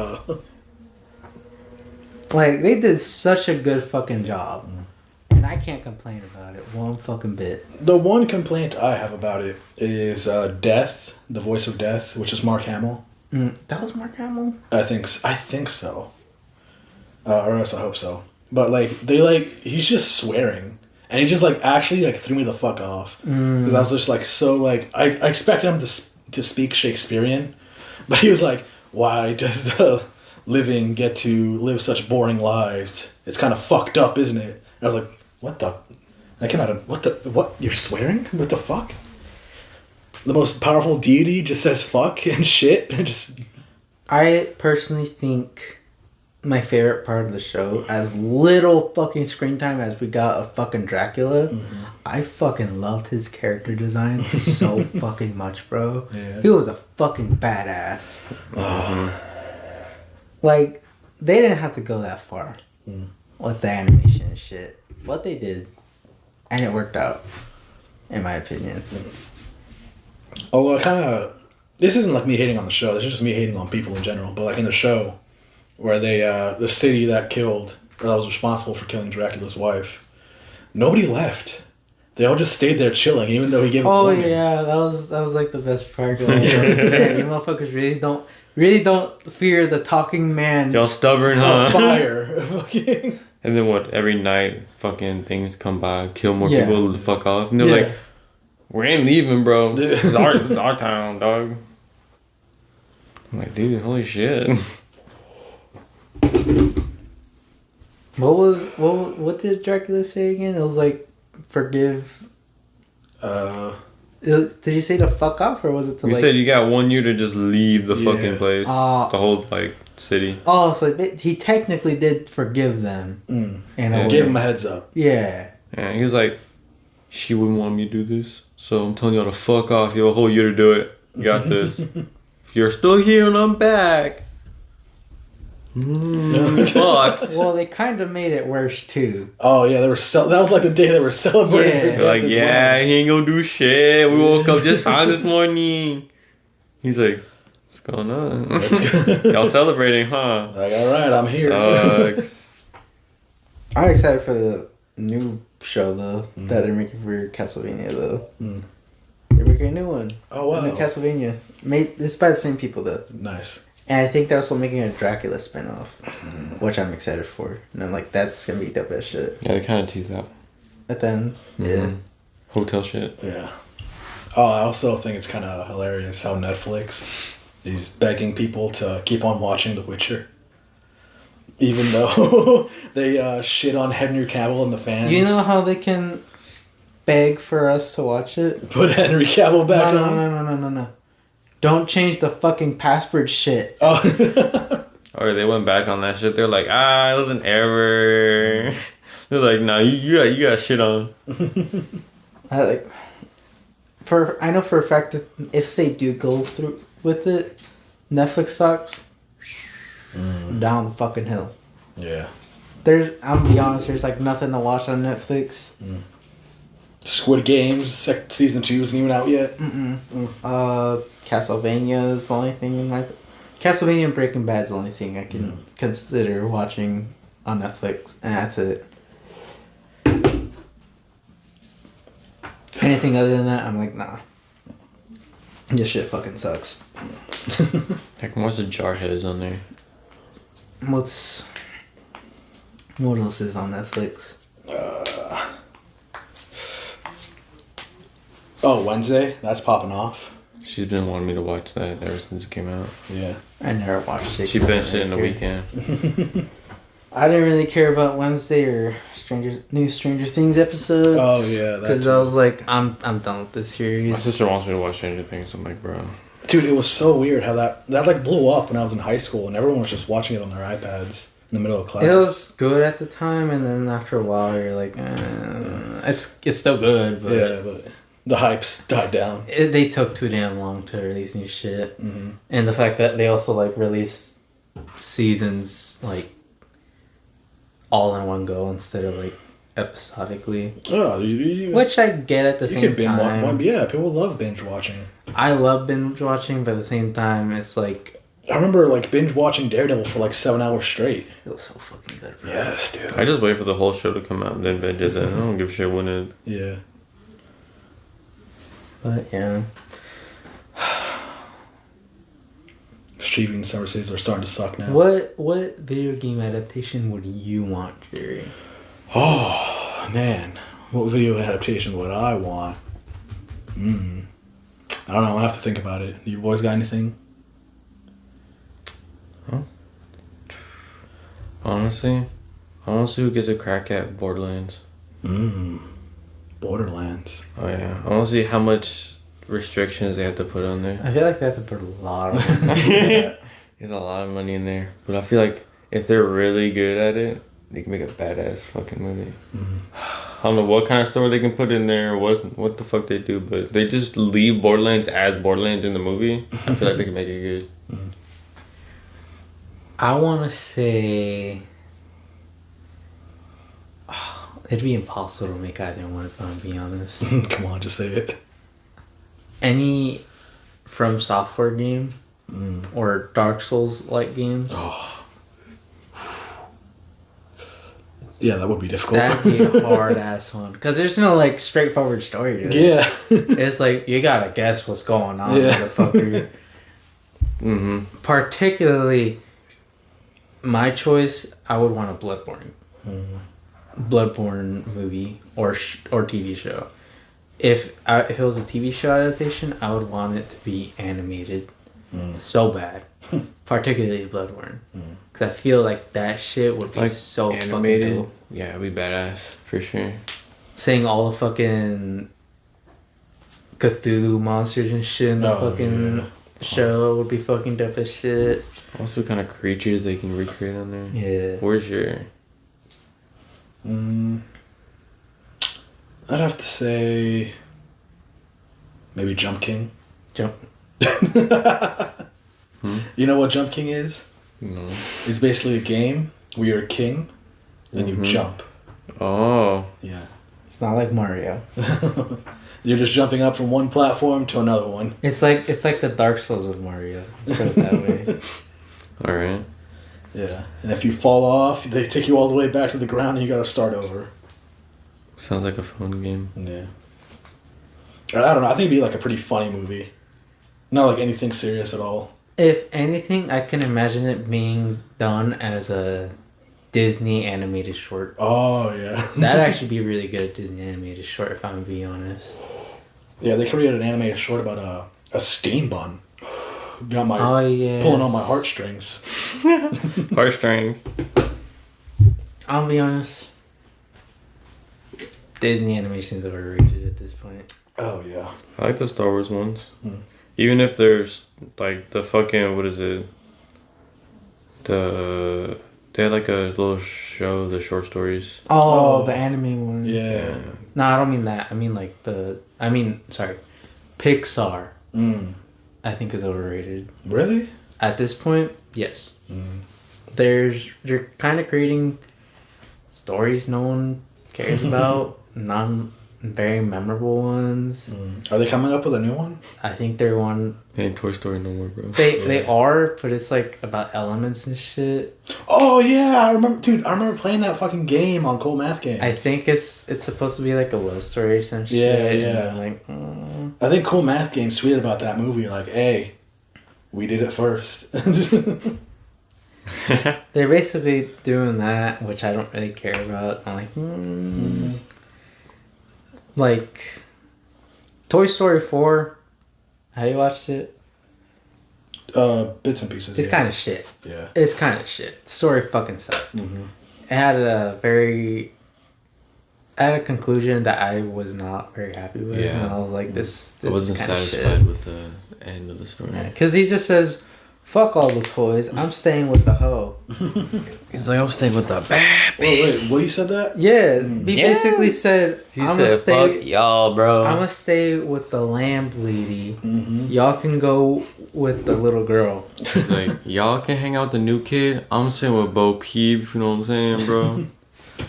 Like, they did such a good fucking job. And I can't complain about it one fucking bit. The one complaint I have about it is Death, the voice of Death, which is Mark Hamill. That was Mark Hamill? I think so. Or else I hope so. But he's just swearing. And he just actually threw me the fuck off. Because I was just I expected him to speak Shakespearean. But he was like, why does the living get to live such boring lives? It's kind of fucked up, isn't it? And I was like, what the? I came out of, what? You're swearing? What the fuck? The most powerful deity just says fuck and shit? I personally think my favorite part of the show, as little fucking screen time as we got of fucking Dracula, I fucking loved his character design so fucking much, bro. Yeah. He was a fucking badass. Like, they didn't have to go that far with the animation and shit. But they did. And it worked out, in my opinion. Oh, this isn't me hating on the show, this is just me hating on people in general. But in the show, where they, the city that was responsible for killing Dracula's wife, nobody left. They all just stayed there chilling, even though he gave a warning. Yeah, that was the best part. Man, you motherfuckers really don't fear the talking man. Y'all stubborn, huh? Fire. Hey, And then what? Every night, fucking things come by, kill more Yeah. people to fuck off, and they're like, "We ain't leaving, bro. This is our town, dog." I'm like, dude, holy shit. What did Dracula say again? It was like, forgive. Did you say to fuck off, or was it to You said you got 1 year to just leave the fucking place, the whole like city. Oh, so he technically did forgive them. And give him a heads up. Yeah. Yeah, he was like, she wouldn't want me to do this, so I'm telling y'all to fuck off. You have a whole year to do it. You got this. If you're still here and I'm back, fucked. Well, they kind of made it worse too. Oh yeah, they were that was like the day they were celebrating. Yeah. her They're death like, as yeah, well. he ain't gonna do shit. We woke up just fine this morning. He's like, what's going on? Y'all celebrating, huh? Like, all right, I'm here. Sucks. I'm excited for the new show though that they're making for Castlevania though. They're making a new one. Oh wow, New Castlevania. It's by the same people though. nice. And I think they're also making a Dracula spinoff, which I'm excited for. And I'm like, that's gonna be dope as shit. Yeah, they kind of tease that. But then, yeah. Hotel shit. Yeah. Oh, I also think it's kind of hilarious how Netflix is begging people to keep on watching The Witcher. Even though they shit on Henry Cavill and the fans. You know how they can beg for us to watch it? Put Henry Cavill back on? No. Don't change the fucking password shit. Oh. Or they went back on that shit. They're like, it was an error. They're like, nah, you got shit on. I know for a fact that if they do go through with it, Netflix sucks. Down the fucking hill. Yeah. I'm gonna be honest, there's like nothing to watch on Netflix. Squid Games, season 2 isn't even out yet. Castlevania is the only thing Castlevania and Breaking Bad is the only thing I can consider watching on Netflix, and that's it. Anything other than that, I'm like, nah. This shit fucking sucks. Heck, what's the Jarheads on there? What else is on Netflix? Wednesday, that's popping off. She's been wanting me to watch that ever since it came out. Yeah. I never watched it. She binged it in a weekend. I didn't really care about Wednesday or new Stranger Things episodes. Oh, yeah, that because too. I was like, I'm done with this series. My sister wants me to watch Stranger Things. I'm like, bro. Dude, it was so weird how that like blew up when I was in high school and everyone was just watching it on their iPads in the middle of class. It was good at the time, and then after a while, you're like, it's still good, but Yeah, but the hype's died down. they took too damn long to release new shit, and the fact that they also like release seasons like all in one go instead of like episodically. Oh, Which I get at the you same could binge time. one. Yeah, people love binge watching. I love binge watching, but at the same time, it's like I remember like binge watching Daredevil for like 7 hours straight. it was so fucking good, bro. Yes, dude. I just wait for the whole show to come out and then binge it. Then I don't give a shit when it. Yeah. But yeah, Streaming services are starting to suck now. what video game adaptation would you want, Jerry? Oh, man. What video adaptation would I want? I don't know. I'll have to think about it. You boys got anything? Honestly, I want to see who gets a crack at Borderlands. Borderlands. Oh yeah, I want to see how much restrictions they have to put on there. I feel like they have to put a lot of money. There's a lot of money in there, but I feel like if they're really good at it, they can make a badass fucking movie. I don't know what kind of story they can put in there, or what the fuck they do, but if they just leave Borderlands as Borderlands in the movie, I feel like they can make it good. I want to say it'd be impossible to make either one if I'm being honest. Come on, just say it. Any From Software game or Dark Souls like games. Yeah, that would be difficult. That'd be a hard ass one because there's no like straightforward story to it. Yeah. It's like you gotta guess what's going on, Yeah. motherfucker. Particularly, my choice, I would want a Bloodborne Bloodborne movie or TV show. If it was a TV show adaptation, I would want it to be animated so bad. Particularly Bloodborne. Because I feel like that shit would be Like so animated? fucking dope. Yeah, it'd be badass for sure. Seeing all the fucking Cthulhu monsters and shit in the fucking show would be fucking dope as shit. Also, what kind of creatures they can recreate on there. Yeah. For sure. I'd have to say maybe Jump King. Jump. You know what Jump King is? No. It's basically a game where you're a king and you jump. Oh. Yeah. It's not like Mario. You're just jumping up from one platform to another one. It's like the Dark Souls of Mario. Let's put it that way. Alright. Yeah. And if you fall off, they take you all the way back to the ground and you gotta start over. Sounds like a fun game. Yeah. I don't know. I think it'd be like a pretty funny movie. Not like anything serious at all. If anything, I can imagine it being done as a Disney animated short. Oh, yeah. That'd actually be really good Disney animated short, if I'm gonna be honest. Yeah, they created an animated short about a steam bun. Got my pulling on my heartstrings. Heartstrings. I'll be honest. Disney animation's overrated at this point. Oh, yeah. I like the Star Wars ones. Even if there's like the fucking, what is it? They had like a little show, the short stories. Oh, the anime one. Yeah. No, I don't mean that. I mean sorry. Pixar. I think is overrated. Really? At this point, yes. You're kind of creating stories no one cares about, very memorable ones. Are they coming up with a new one? I think they're one. Ain't Toy Story no more, bro. They are, but it's like about elements and shit. Oh yeah, I remember playing that fucking game on Cool Math Games. I think it's supposed to be like a love story or some shit. Yeah. And I'm like, I think Cool Math Games tweeted about that movie like, "Hey, we did it first." They're basically doing that, which I don't really care about. I'm like, like Toy Story 4. Have you watched it? Bits and pieces. It's kind of shit. Yeah. It's kind of shit. The story fucking sucked. It had a conclusion that I was not very happy with. Yeah. And I was like, this I wasn't is kind of satisfied shit. with the end of the story. Because he just says, fuck all the toys. I'm staying with the hoe. He's like, I'm staying with the bad bitch. Wait, what you said that? Yeah. He basically said, He I'm said, gonna stay. fuck y'all, bro. I'm gonna stay with the lamb lady. Y'all can go with the little girl. He's like, y'all can hang out with the new kid. I'm staying with Bo Peep, you know what I'm saying, bro?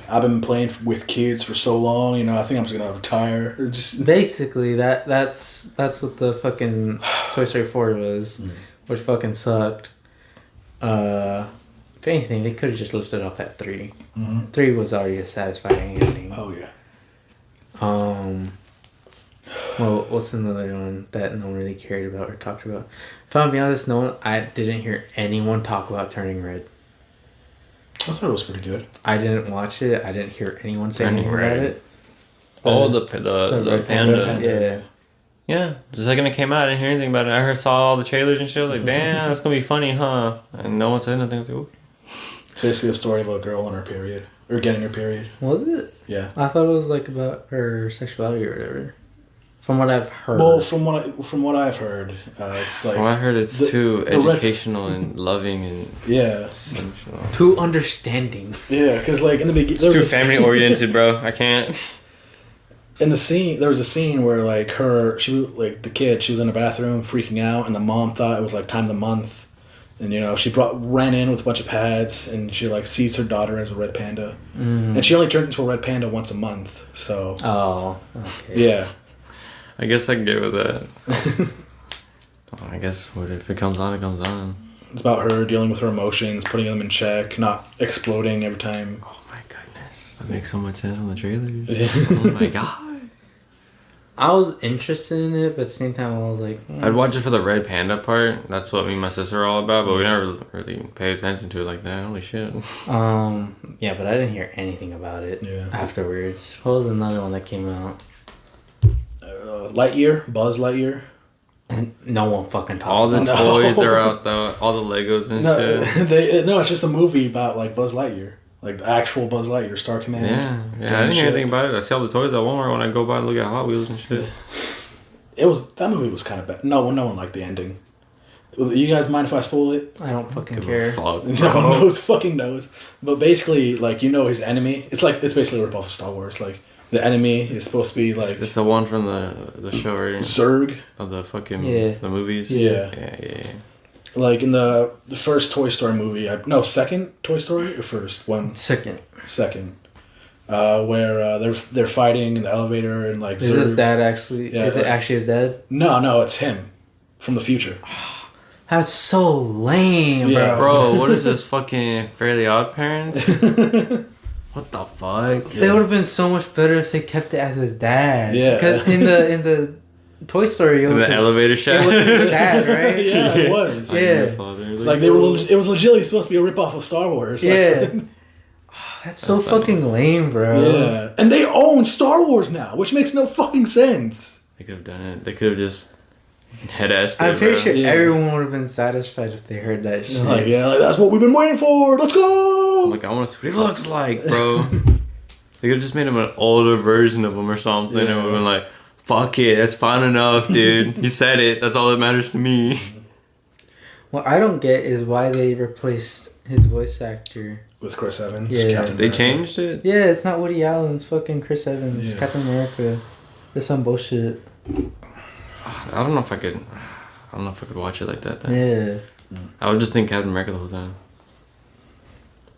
I've been playing with kids for so long, I think I'm just gonna retire. Or just... Basically, that's what the fucking Toy Story 4 was, which fucking sucked. If anything, they could have just lifted up at 3. 3 was already a satisfying ending. Oh yeah. Well, what's another one that no one really cared about or talked about? If I'm being honest, I didn't hear anyone talk about Turning Red. I thought it was pretty good. I didn't watch it. I didn't hear anyone say Turning anything Red. about it. Oh, the Red panda. Panda. Yeah. Yeah, the second it came out, I didn't hear anything about it. I saw all the trailers and shit. I was like, damn, that's gonna be funny, huh? And no one said nothing. I was like, "Ooh." It's basically a story of a girl on her period. Or getting her period. Was it? Yeah. I thought it was like about her sexuality or whatever. From what I've heard. Well, from what I've heard, it's like... Well, I heard it's too the red- educational and loving and Yeah. sensual. Too understanding. Yeah, because like in the beginning... It's too family oriented, bro. I can't. In the scene, there was a scene where like she was in the bathroom freaking out, and the mom thought it was like time of the month, and she ran in with a bunch of pads, and she like sees her daughter as a red panda, and she only turned into a red panda once a month, so Oh, okay. yeah. I guess I can get with that. I guess if it comes on, it comes on. It's about her dealing with her emotions, putting them in check, not exploding every time. Oh my goodness, that makes so much sense from the trailers. Yeah. Oh my god. I was interested in it, but at the same time, I was like, I'd watch it for the red panda part. That's what me and my sister are all about, but we never really pay attention to it like that. Holy shit. Yeah, but I didn't hear anything about it afterwards. What was another one that came out? Lightyear, Buzz Lightyear. No one fucking talked. All the about toys are out though. All the Legos and shit. No, it's just a movie about like Buzz Lightyear. Like the actual Buzz Lightyear, Star Command. Yeah. I didn't hear anything about it. I see all the toys at Walmart when I go by and look at Hot Wheels and shit. That movie was kind of bad. No one liked the ending. You guys mind if I spoil it? I don't fucking care. Fuck, No one fucking knows. But basically, like, you know his enemy. It's basically a ripoff of Star Wars. Like, the enemy is supposed to be like... It's the one from the show, right? Zurg. Of the fucking... the movies? Yeah. Yeah. Like, in the first Toy Story movie... second Toy Story or first? Second. Where they're fighting in the elevator and like... Is his dad actually... Yeah, is it actually his dad? No, it's him. From the future. That's so lame, Yeah. bro. Bro, what is this fucking Fairly Odd Parents? What the fuck? It would have been so much better if they kept it as his dad. Yeah. Because in the Toy Story, it was the elevator It shaft? was his dad, right? Yeah, it was. Yeah. Like it was legitimately supposed to be a ripoff of Star Wars. Yeah. That's so funny. fucking lame, bro. Yeah. And they own Star Wars now, which makes no fucking sense. They could have done it. They could have just head-assed it, I'm pretty bro. sure Yeah. everyone would have been satisfied if they heard that shit. Like, that's what we've been waiting for. Let's go. I'm like, I want to see what he looks like, bro. They could have just made him an older version of him or something, and would have been like, fuck it, that's fine enough, dude. He said it. That's all that matters to me. What I don't get is why they replaced his voice actor. With Chris Evans. Yeah. Captain They America. changed it? Yeah, it's not Woody Allen. It's fucking Chris Evans. Yeah. Captain America. It's some bullshit. I don't know if I could watch it like that then. Yeah. I would just think Captain America the whole time.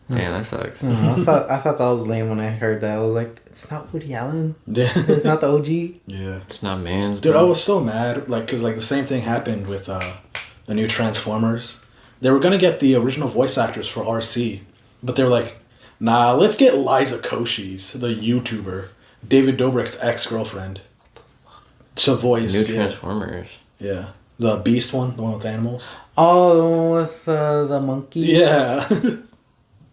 Damn, that sucks. I thought that was lame when I heard that. I was like, it's not Woody Allen. Yeah. It's not the OG. Yeah. It's not man's, Dude, bro. I was so mad, like, because, like, the same thing happened with the new Transformers. They were going to get the original voice actors for RC, but they were like, nah, let's get Liza Koshy's, the YouTuber, David Dobrik's ex-girlfriend, to voice. New Transformers. Yeah. The Beast one, the one with animals. Oh, the one with the monkey? Yeah.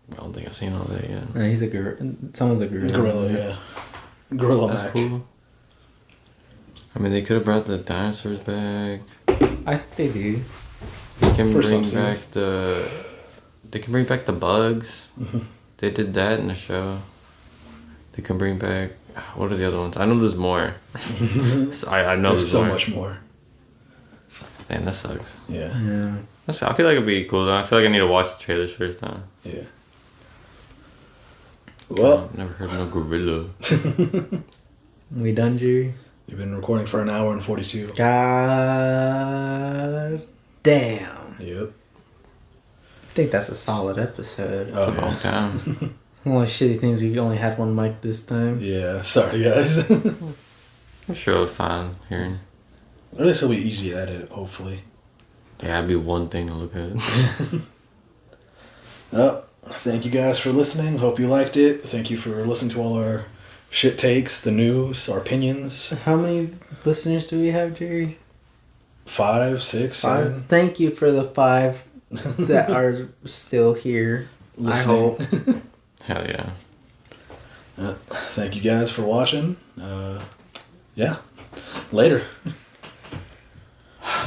I don't think I've seen all that yet. No, he's a gorilla. Someone's a gorilla. Gorilla, yeah. Gorilla That's Mac. cool. I mean, they could have brought the dinosaurs back. I think they do. They can For bring some back scenes. They can bring back the bugs. They did that in the show. They can bring back. What are the other ones? I know there's more. I know There's so more. much more. Man, that sucks. Yeah. Yeah. I feel like it'd be cool though. I feel like I need to watch the trailers first time. Yeah. Well, Never heard of no gorilla. We done, Jerry? we've been recording for an hour and 42. God damn. Yep. I think that's a solid episode. Oh, It's a long yeah. time. One of the shitty things, we only had one mic this time. Yeah. Sorry, guys. I'm sure it'll be fine hearing. At least it'll be easy to edit, hopefully. Yeah, it'd be one thing to look at. Thank you guys for listening. Hope you liked it. Thank you for listening to all our shit takes, the news, our opinions. How many listeners do we have, Jerry? 5, 6, 7. Thank you for the 5 that are still here. Listening. I hope. Hell yeah. Thank you guys for watching. Yeah. Later.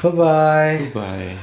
Bye-bye. Bye.